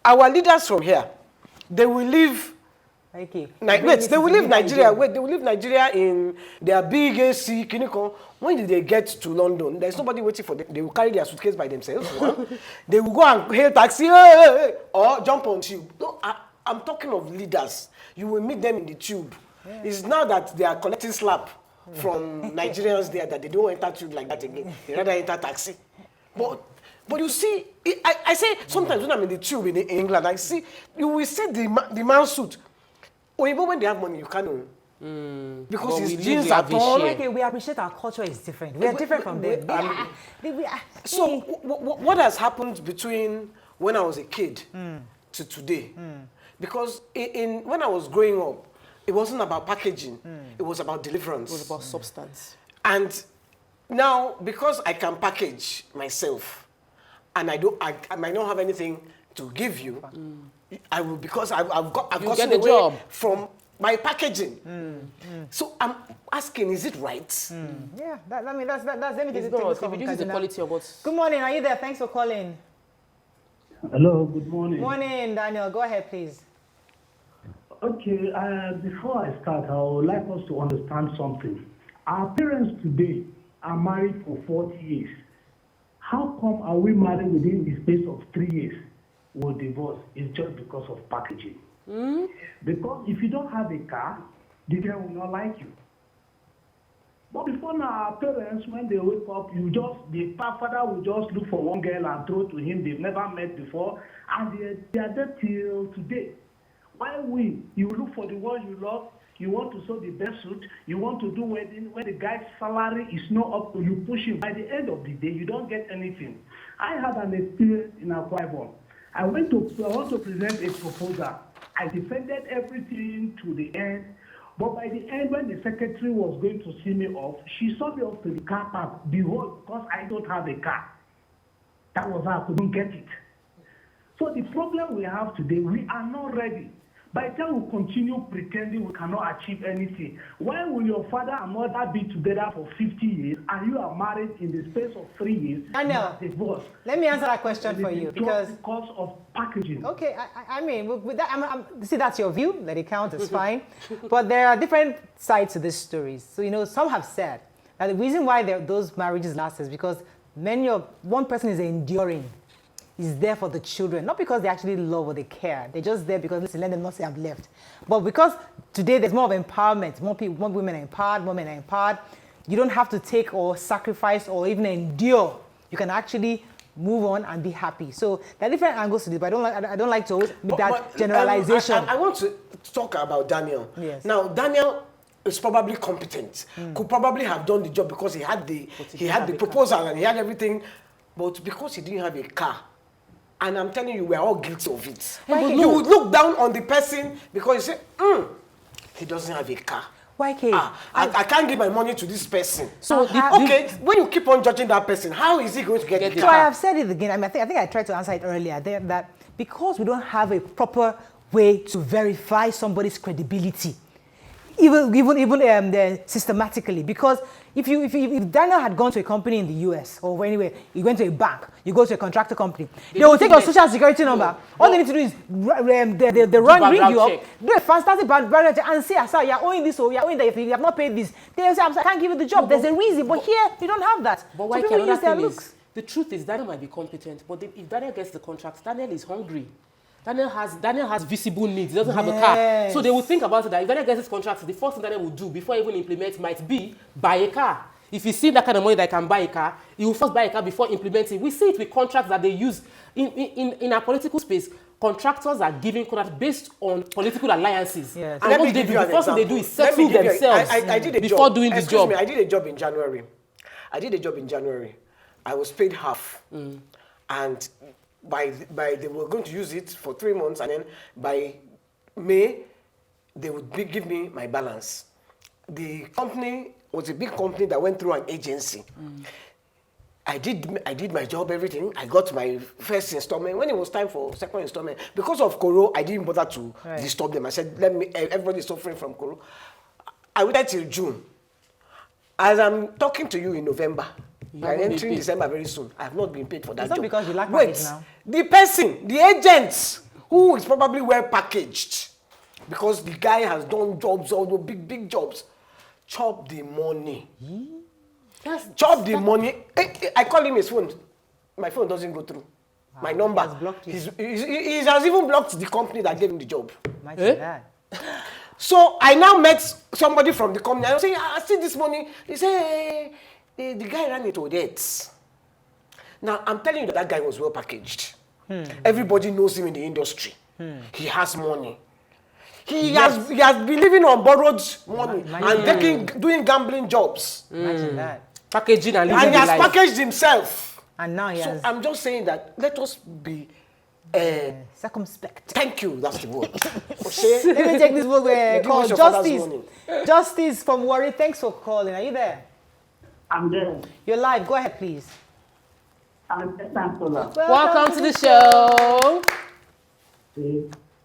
our leaders from here, they will leave. Okay. They will leave Nigeria. Wait, they will leave Nigeria in their big AC. When did they get to London? There's nobody waiting for them. They will carry their suitcase by themselves. They will go and hail taxi or jump on tube. No, I'm talking of leaders. You will meet them in the tube. Yeah. It's now that they are collecting slap from Nigerians there that they don't enter tube like that again. They rather enter taxi. But you see, I say sometimes when I'm in the tube in England, I see, you will see the man's suit. Or even when they have money, you can't. Because his jeans are torn. Okay, we appreciate our culture is different. We are different from them. So what has happened between when I was a kid to today? Because when I was growing up, it wasn't about packaging. It was about deliverance. It was about substance. And now, because I can package myself, and I might not have anything to give you, I will, because I've gotten away job from my packaging. So I'm asking, is it right? Yeah, that's anything. It's not. It reduces the quality of what. Good morning. Are you there? Thanks for calling. Hello, good morning. Morning, Daniel. Go ahead, please. Okay, before I start, I would like us to understand something. Our parents today are married for 40 years. How come are we married within the space of 3 years? We'll divorce. It's just because of packaging. Because if you don't have a car, the girl will not like you. But before now, our parents, when they wake up, the father will just look for one girl and throw to him they've never met before, and they are there till today. While you look for the one you love, you want to sew the best suit, you want to do wedding, when the guy's salary is not up to you, push him. By the end of the day, you don't get anything. I had an experience in Akwa Ibom. I want to present a proposal. I defended everything to the end, but by the end, when the secretary was going to see me off, she saw me off to the car park. Behold, because I don't have a car. That was how I couldn't get it. So the problem we have today, we are not ready. By the time we continue pretending we cannot achieve anything, why will your father and mother be together for 50 years and you are married in the space of 3 years? Daniel, let me answer that question for you because of packaging. Okay, I mean, with that, see, that's your view. Let it count. It's fine. But there are different sides to this story. So some have said that the reason why those marriages last is because one person is enduring. Is there for the children, not because they actually love or they care. They're just there because, listen, let them not say I've left. But because today there's more of empowerment, more women are empowered, more men are empowered. You don't have to take or sacrifice or even endure. You can actually move on and be happy. So there are different angles to this, but I don't like to make that generalization. I want to talk about Daniel. Yes. Now, Daniel is probably competent. Could probably have done the job because he had the proposal and he had everything, but because he didn't have a car. And I'm telling you, we're all guilty of it. You would look down on the person because you say, he doesn't have a car. I can't give my money to this person. So, when you keep on judging that person, how is he going to get the car? So I have said it again. I mean, I think I tried to answer it earlier. That because we don't have a proper way to verify somebody's credibility, even systematically, because if Daniel had gone to a company in the US or anywhere, you went to a bank, you go to a contractor company, they will take your social security number. All they need to do is they ring you up, do a fantastic background check and say, you're owing this or you're owing that. If you have not paid this, they will say, I can't give you the job. There's a reason, but here you don't have that. But why people use their looks. The truth is Daniel might be competent, but if Daniel gets the contract, Daniel is hungry. Daniel has visible needs. He doesn't have a car. So they will think about it that if Daniel gets his contract, the first thing Daniel will do before he even implements might be buy a car. If he sees that kind of money that he can buy a car, he will first buy a car before implementing. We see it with contracts that they use in our political space. Contractors are giving contracts based on political alliances. Yes. And what they do, the first thing they do is settle themselves before doing this job. I did a job in January. I was paid half. And they were going to use it for 3 months, and then by May, they would give me my balance. The company was a big company that went through an agency. I did my job, everything. I got my first installment. When it was time for second installment, because of Koro, I didn't bother to disturb them. I said, everybody is suffering from Koro. I waited till June. As I'm talking to you in November, I'm entering December very soon. I have not been paid for that job. It's not because you lack package now. The person, the agent, who is probably well packaged, because the guy has done jobs, all the big jobs, chop the money. Chop the money. I call him his phone. My phone doesn't go through. My number. He has even blocked the company that gave him the job. So I now met somebody from the company. I was saying, I see this money. He said, the guy ran it with it. Now, I'm telling you that guy was well packaged. Everybody knows him in the industry. He has money. He has been living on borrowed money and doing gambling jobs. Imagine that. Packaging and living And he has life. packaged himself. And now he has... I'm just saying that let us be circumspect. thank you, that's the word. Let me take this word called your father's Justice. money. Justice from Warri, thanks for calling. Are you there? I'm there. You're live. Go ahead, please. I'm Santola. Welcome to the show.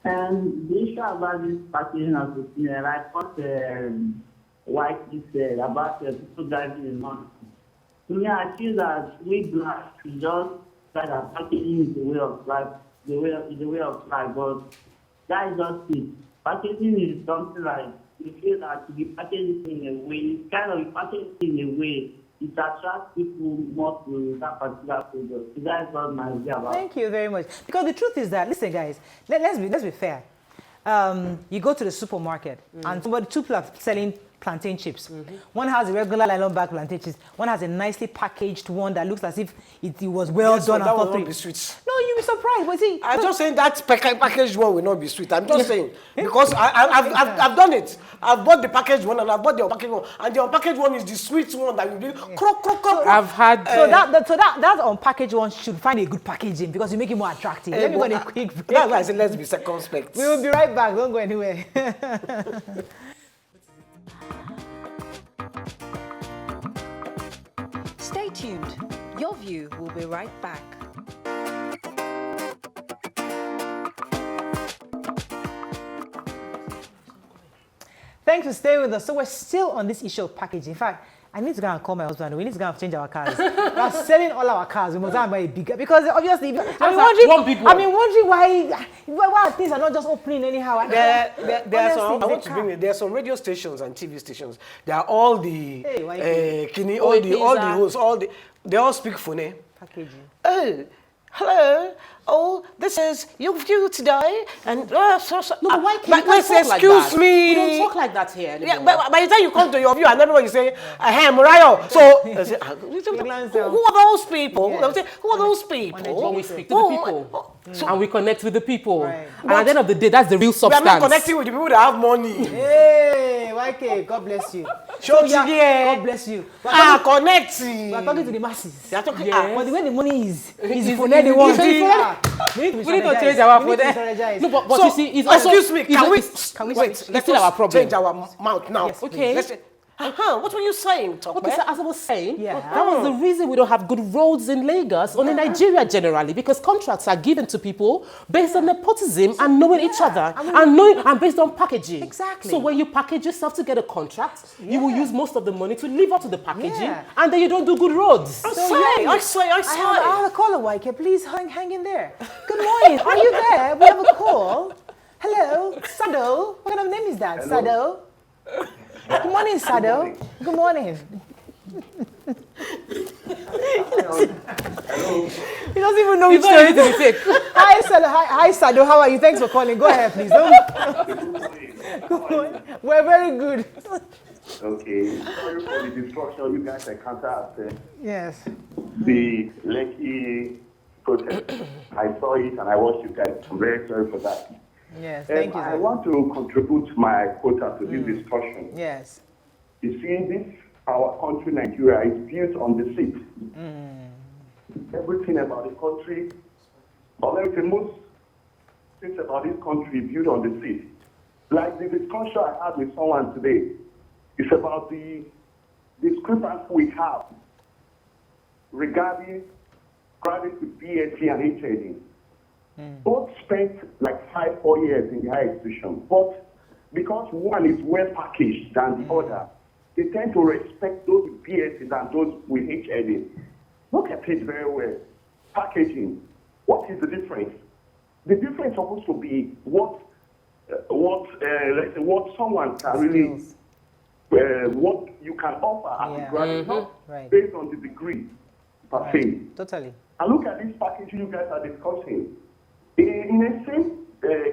And the issue about this packaging of the thing, like what White said about people driving in money. To me, I feel that we blacks just that packaging is the way of life, the way of life, but that is just it. Packaging is something like you feel that to be packaged in a way, it's kind of packaged in a way. It attracts people more to that particular product. So that's what my idea about. Thank you very much. Because the truth is that, listen, guys, let's be fair. You go to the supermarket and two people are selling plantain chips. One has a regular nylon bag plantain chips. One has a nicely packaged one that looks as if it was well done and thought through. Be sweet. No, you'll be surprised. But see, I'm just saying that packaged one will not be sweet. I'm just saying because I've done it. I've bought the packaged one and I've bought the unpackaged one, and the unpackaged one is the sweet one that you do croak, croak, croak. I've had so that unpackaged one should find a good packaging because you make it more attractive. Let me go on a quick break. That's why I said let's be circumspect. We will be right back. Don't go anywhere. Stay tuned. Your view will be right back. Thanks for staying with us. So we're still on this issue of packaging. In fact, I need to go and call my husband. We need to go and change our cars. We're selling all our cars. We must have a bigger because obviously I've been wondering why things are not just opening anyhow. There are some radio stations and TV stations. They are all the all the hosts, they all speak phone. Packaging. Oh, hello. Oh, this is your view today, and No, but why can't let's talk like excuse that? me. We don't talk like that here anymore. Yeah, but by the time you come to your view, and everybody say, "Hey, Murayo." So, who are those people? Yes. They'll say, who are those people? When we speak to the people and we connect with the people, Right. and at the end of the day, that's the real We substance. are not connecting with the people that have money. Hey, YK, God bless you. God bless you. Connect. We are talking to the masses. They are talking. But the way the money is for It's the one. we need to change our phone. No, but So, you see, it's also excuse me. Can we wait? It's still our problem. Change our mouth now. Yes, Okay. Let's say, what were you saying, Tokwe? Okay, so as I was saying, Yeah. that was the reason we don't have good roads in Lagos or in Nigeria generally, because contracts are given to people based on nepotism and knowing each other and based on packaging. Exactly. So when you package yourself to get a contract, you will use most of the money to live up to the packaging, Yeah. and then you don't do good roads. I say. I have a caller, YK. Please hang in there. Good morning. Are you there? We have a call. Hello, Sado. What kind of name is that? Hello. Sado. Good morning, Sado. Good morning. Hello. He doesn't even know It's which not story easy to be fake. Hi, Sado. Hi, Sado. How are you? Thanks for calling. Go ahead, please. We're very good. Okay. Sorry for the destruction you guys encountered at Yes. the Lekki protest. I saw it and I watched you guys. I'm very sorry for that. Yes. Thank you. I Sado. want to contribute my quota to this discussion. Yes. You see, our country, Nigeria, is built on the seat. Everything about the country, or let me say most things about this country built on the seat. Like the discussion I had with someone today, it's about the discrepancy we have regarding graduates with BSc and HND. Both spent like 5-4 years in the higher institution, but because one is well packaged than the other, they tend to respect those with BSc than those with HND. Look at it very well. Packaging. What is the difference? The difference is supposed to be what someone can really, what you can offer as a graduate, not Right. based on the degree per se. Totally. And look at this packaging you guys are discussing. In a same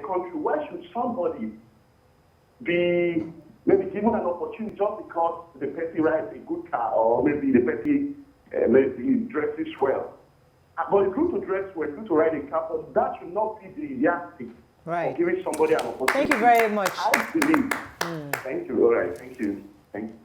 country, why should somebody be maybe given an opportunity just because the person rides a good car or maybe the person maybe dresses well? But it's good to dress well, it's good to ride a car, but that should not be the yardstick for giving somebody an opportunity. Thank you very much. I believe. Thank you. All right. Thank you. Thank you.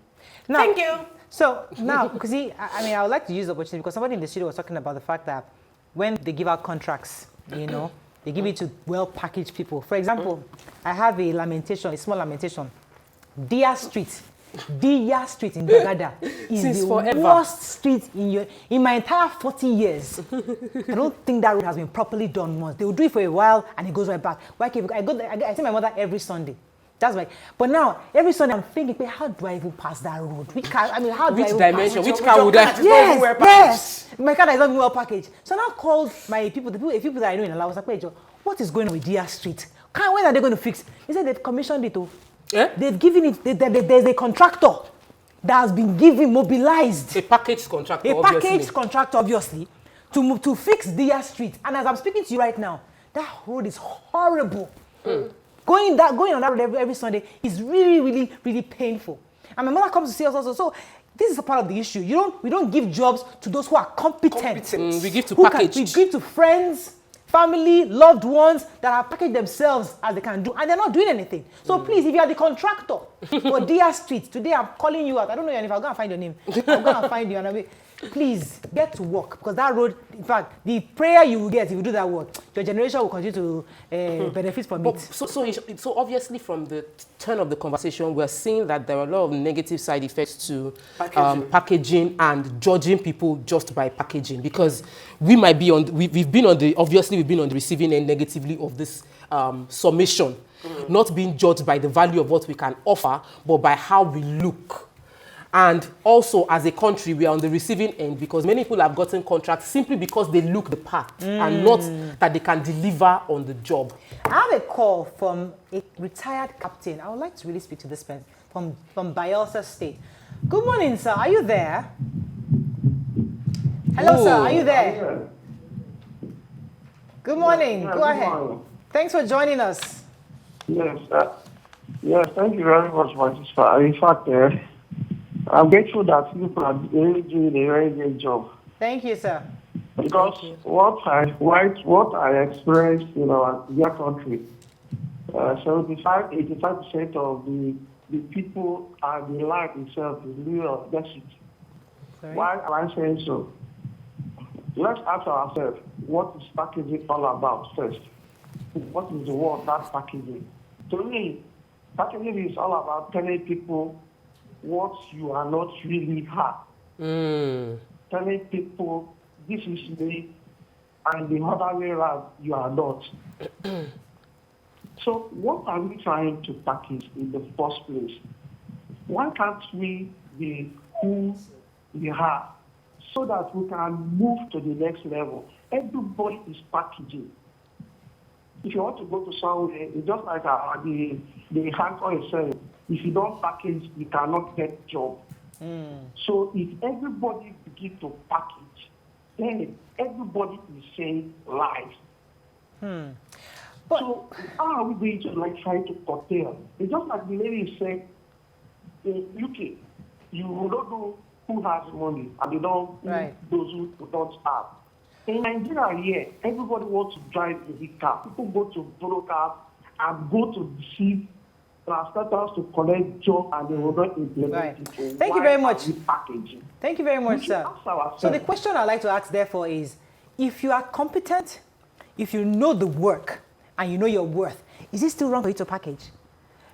Now, Thank you. So now, because I would like to use the opportunity because somebody in the studio was talking about the fact that when they give out contracts, they give it to well-packaged people. For example, I have a small lamentation. Dia Street in Bagada is the worst street in my entire 40 years. I don't think that road has been properly done once. They will do it for a while and it goes right back. I see my mother every Sunday. That's why. But now, every Sunday I'm thinking, how do I even pass that road? Which car? I mean, how do I even dimension? pass? Which car would I? Yes. My car is not even well packaged. So I now called the people that I know in Ala. I was like, what is going on with Dia Street? When are they going to fix? He said they've commissioned it. They've given it. There's a contractor that has been mobilized. A packaged contractor. Obviously, to fix Dia Street. And as I'm speaking to you right now, that road is horrible. Going on that road every Sunday is really, really, really painful. And my mother comes to see us also. So this is a part of the issue. We don't give jobs to those who are competent. We give to packaged. We give to friends, family, loved ones that have packaged themselves as they can do, and they're not doing anything. So please, if you are the contractor for Dia Street, today I'm calling you out. I don't know your name. I'll go and find your name. I'm going to find you. And please get to work, because that road, in fact, the prayer you will get if you do that work, your generation will continue to benefit from it. So obviously from the turn of the conversation, we're seeing that there are a lot of negative side effects to packaging and judging people just by packaging, because we might be we've been on the receiving end negatively of this summation, not being judged by the value of what we can offer, but by how we look. And also, as a country, we are on the receiving end because many people have gotten contracts simply because they look the part and not that they can deliver on the job. I have a call from a retired captain. I would like to really speak to this person from Bayelsa State. Good morning, sir. Are you there? Hello, sir. Are you there? Good morning. Go ahead. Morning. Thanks for joining us. Yes. Yes, thank you very much, my sister. In fact, I'm grateful that people are really doing a very great job. Thank you, sir. Because what I experienced in our dear country, 85% of the people and the life itself is really of deficit. Why am I saying so? Let's ask ourselves, what is packaging all about first? What is the word that's packaging? To me, packaging is all about telling people what you are not really have. Telling people, this is me, and the other way around, you are not. So what are we trying to package in the first place? Why can't we be who we are so that we can move to the next level? Everybody is packaging. If you want to go to somewhere, it's just like the handcon is saying, if you don't package, you cannot get job. So if everybody begin to package, then everybody is saying lies. So how are we going to try to curtail? It's just like the lady said, in UK, you don't know who has money and you don't know those who don't have. In Nigeria here, everybody wants to drive a big car. People go to borrow cars and go to deceive transporters to collect job, and they will not implement it. Thank you very much. Packaging? Thank you very much, sir. So the question I'd like to ask, therefore, is if you are competent, if you know the work, and you know your worth, is it still wrong for you to package?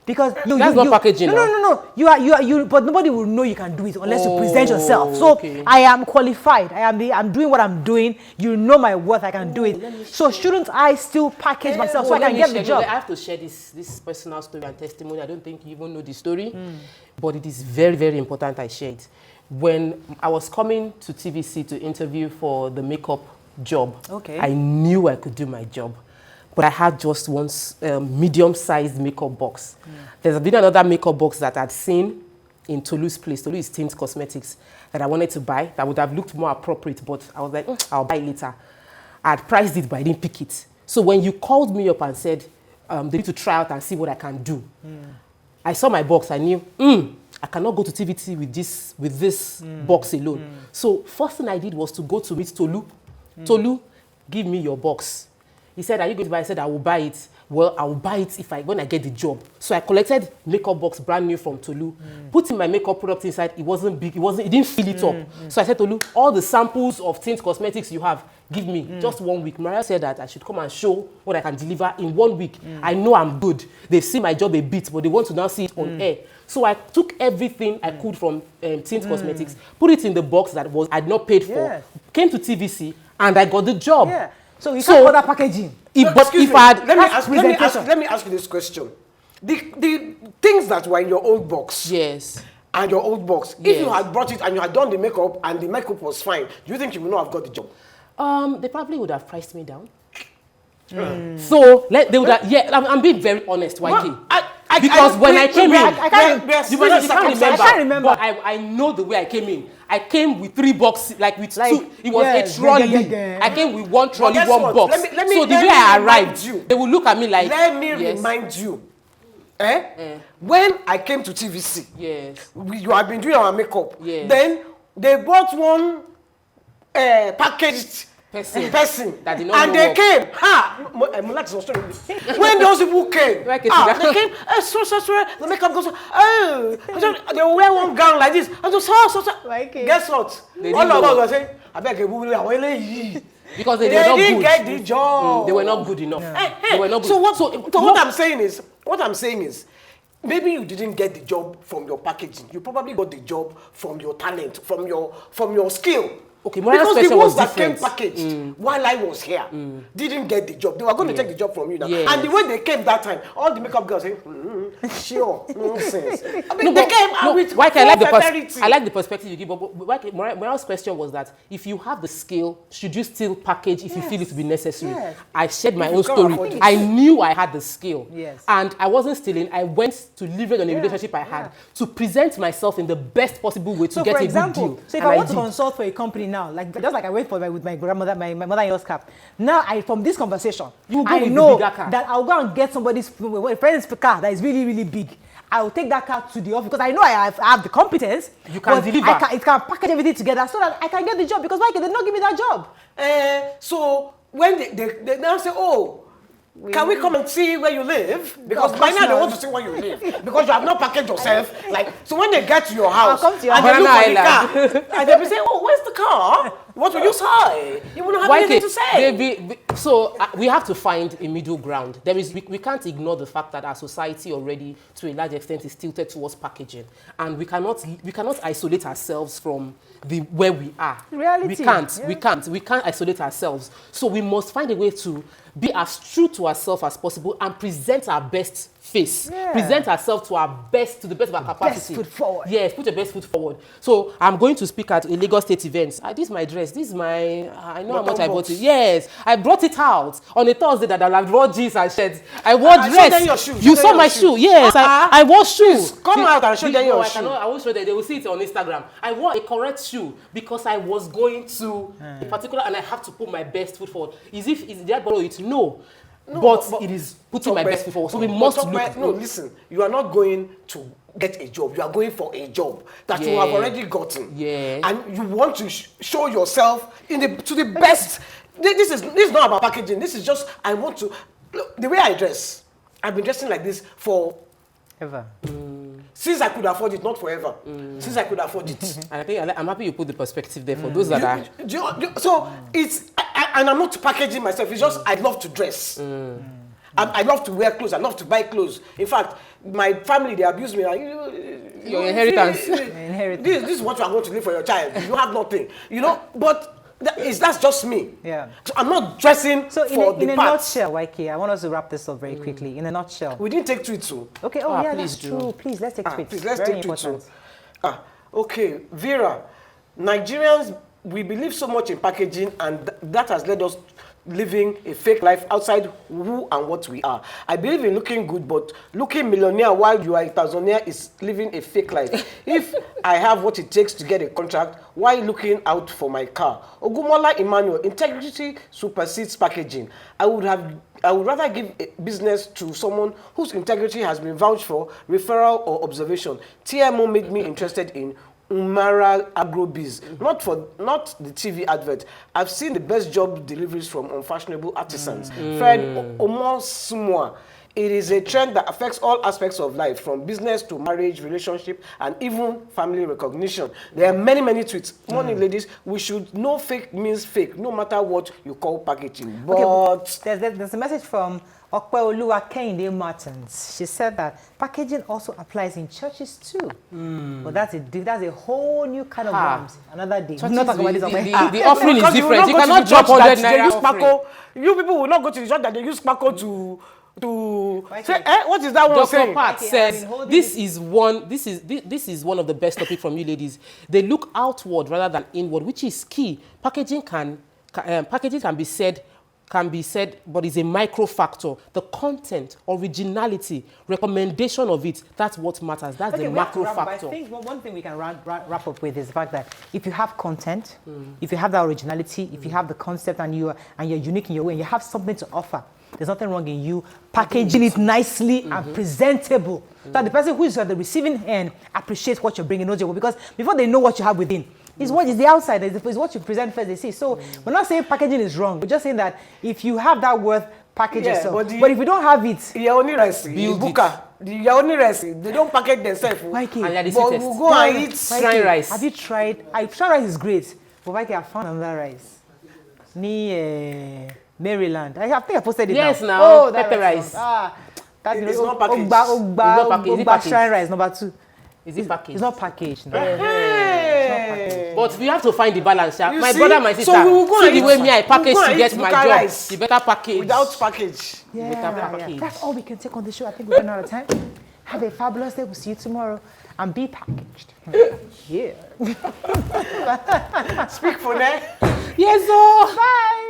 Because that's not packaging. No. You. But nobody will know you can do it unless you present yourself. So I am qualified. I'm doing what I'm doing. You know my worth. I can do it. So shouldn't I still package myself so I can get the job? I have to share this personal story and testimony. I don't think you even know the story, but it is very, very important I share it. When I was coming to TVC to interview for the makeup job, I knew I could do my job. But I had just one medium-sized makeup box. There's been another makeup box that I'd seen in Tolu's place. Tolu is Tint Cosmetics, that I wanted to buy. That would have looked more appropriate, but I was like, I'll buy it later. I'd priced it, but I didn't pick it. So when you called me up and said, they need to try out and see what I can do, I saw my box. I knew, I cannot go to TVT with this box alone. So first thing I did was to go to meet Tolu Tolu, give me your box. He said, are you going to buy it? I said, I will buy it. Well, I will buy it when I get the job. So I collected makeup box brand new from Tolu, put in my makeup product inside. It wasn't big. It didn't fill it up. So I said, Tolu, all the samples of Tint Cosmetics you have, give me just 1 week. Mariah said that I should come and show what I can deliver in 1 week. I know I'm good. They've seen my job a bit, but they want to now see it on air. So I took everything I could from Tint Cosmetics, put it in the box that I'd not paid for, came to TVC, and I got the job. Yeah. So you can't order packaging. Let me ask you this question. The things that were in your old box. Yes. And your old box. Yes. If you had brought it and you had done the makeup and the makeup was fine, do you think you would not have got the job? They probably would have priced me down. So they would have, I'm being very honest, YK. Because when I came in, I can't remember. But I know the way I came in. I came with 3 boxes, like 2. It was a trolley. I came with 1 trolley, 1 box. So the way I arrived, they will look at me like. Let me remind you. When I came to TVC, you have been doing our makeup. Then they bought 1 packaged person that did not and they came. When those people came, they came. The makeup goes. They will wear 1 gown like this. I just guess what? All of us were saying, I beg you, because they didn't get the job. They were not good enough. They were not good. So what I'm saying is, maybe you didn't get the job from your packaging. You probably got the job from your talent, from your skill. Okay, because the ones that came packaged while I was here didn't get the job. They were going to take the job from you now. And the way they came that time, all the makeup girls saying, sure, nonsense. I mean, they came with I like the perspective you give. But Morale's question was that if you have the skill, should you still package if you feel it to be necessary? Yes. I shared my own story. I knew I had the skill. Yes. And I wasn't stealing. I went to leverage on the relationship I had to present myself in the best possible way to get a good deal. So if I want to consult for a company now, just like I wait for with my grandmother, my mother-in-law's cap. Now, from this conversation, I know that I'll go and get somebody's friend's car that is really, really big. I will take that car to the office because I know I have the competence. You can deliver. It can package everything together so that I can get the job. Because why can they not give me that job? So when they now say, oh, can we come and see where you live? Because by now they want to see where you live. Because you have not packaged yourself. So when they get to your house, and they look for the car, and they will say, oh, where's the car? What will you say? You will not have anything to say. So we have to find a middle ground. We can't ignore the fact that our society already, to a large extent, is tilted towards packaging. And we cannot isolate ourselves from where we are. Reality. We can't isolate ourselves. So we must find a way to be as true to ourselves as possible and present our best face. Present ourselves to the best of our capacity. Best foot forward. Yes, put your best foot forward. So I'm going to speak at a Lagos State event. This is my dress. This is my. I know how much I bought it. Yes, I brought it out on a Thursday that I'll have wore jeans and shirts. I wore dress. You saw my shoe. Yes, I wore shoes. Come out and show them your shoe. I won't show them. They will see it on Instagram. I wore a correct shoe because I was going to a particular, and I have to put my best foot forward. Is that borrow it? No, but it is putting my best foot forward. So we must look. No, listen. You are not going to get a job. You are going for a job that you have already gotten. Yeah. And you want to show yourself to the best. This is not about packaging. This is just I want to. Look, the way I dress, I've been dressing like this for ever. Since I could afford it, not forever. Since I could afford it. And I think I'm happy you put the perspective there for those that are. So it's and I'm not packaging myself. It's just I love to dress. I love to wear clothes. I love to buy clothes. In fact, my family, they abuse me. Like, your inheritance. This is what you are going to leave for your child. You have nothing. But that's just me. Yeah. So I'm not dressing for the part. In a nutshell, YK, I want us to wrap this up very quickly. In a nutshell. We didn't take tweets, too. Okay. That's true. Please, let's take tweets. Please, let's take tweets. Okay, Vera, Nigerians, we believe so much in packaging, and that has led us living a fake life outside who and what we are. I believe in looking good, but looking millionaire while you are a thousandaire is living a fake life. If I have what it takes to get a contract, why looking out for my car? Ogumola Emmanuel, integrity supersedes packaging. I would rather give a business to someone whose integrity has been vouched for, referral or observation. TMO made me interested in Umara Agrobiz, not the TV advert. I've seen the best job deliveries from unfashionable artisans. Fred Omo Sumwa. It is a trend that affects all aspects of life, from business to marriage, relationship, and even family recognition. There are many, many tweets. Morning, ladies, we should know fake means fake, no matter what you call packaging. But okay, there's a message from Okweoluwa Kehinde Martins. She said that packaging also applies in churches too. But that's a whole new kind of worms. Another day. The offering is different. You cannot drop 100 Naira offering. You people will not go to the church that they use Paco to say, what is that one saying? Dr. Pat says this is one of the best topics from you ladies. They look outward rather than inward, which is key. Packaging can be said, but it's a micro factor. The content, originality, recommendation of it, that's what matters. That's the macro factor. I think one thing we can wrap up with is the fact that if you have content, if you have that originality, if you have the concept and you're unique in your way, and you have something to offer, there's nothing wrong in you packaging it nicely and presentable. So that the person who is at the receiving end appreciates what you're bringing, because before they know what you have within, it's what is the outside, it's what you present first they see. So we're not saying packaging is wrong. We're just saying that if you have that worth, package yourself. But if you don't have it, you're only resting. You're only resting. They don't package themselves. Mikey, but we'll go and eat shrine rice. Have you tried? Shrine rice is great. But Mikey, I found another rice. Maryland. I think I posted it. Yes, now. Oh, pepper rice. That's it's not packaged. Ogba shrine rice number 2. Is it packaged? It's not packaged. No. But we have to find the balance. My see? brother, my sister. So we will go the way me I package to get my job. Rice. You better package. Without package. Yeah. That's all we can take on the show. I think we're running out of time. Have a fabulous day. We'll see you tomorrow. And be packaged. Yeah. Speak for that. Yes, sir. Bye.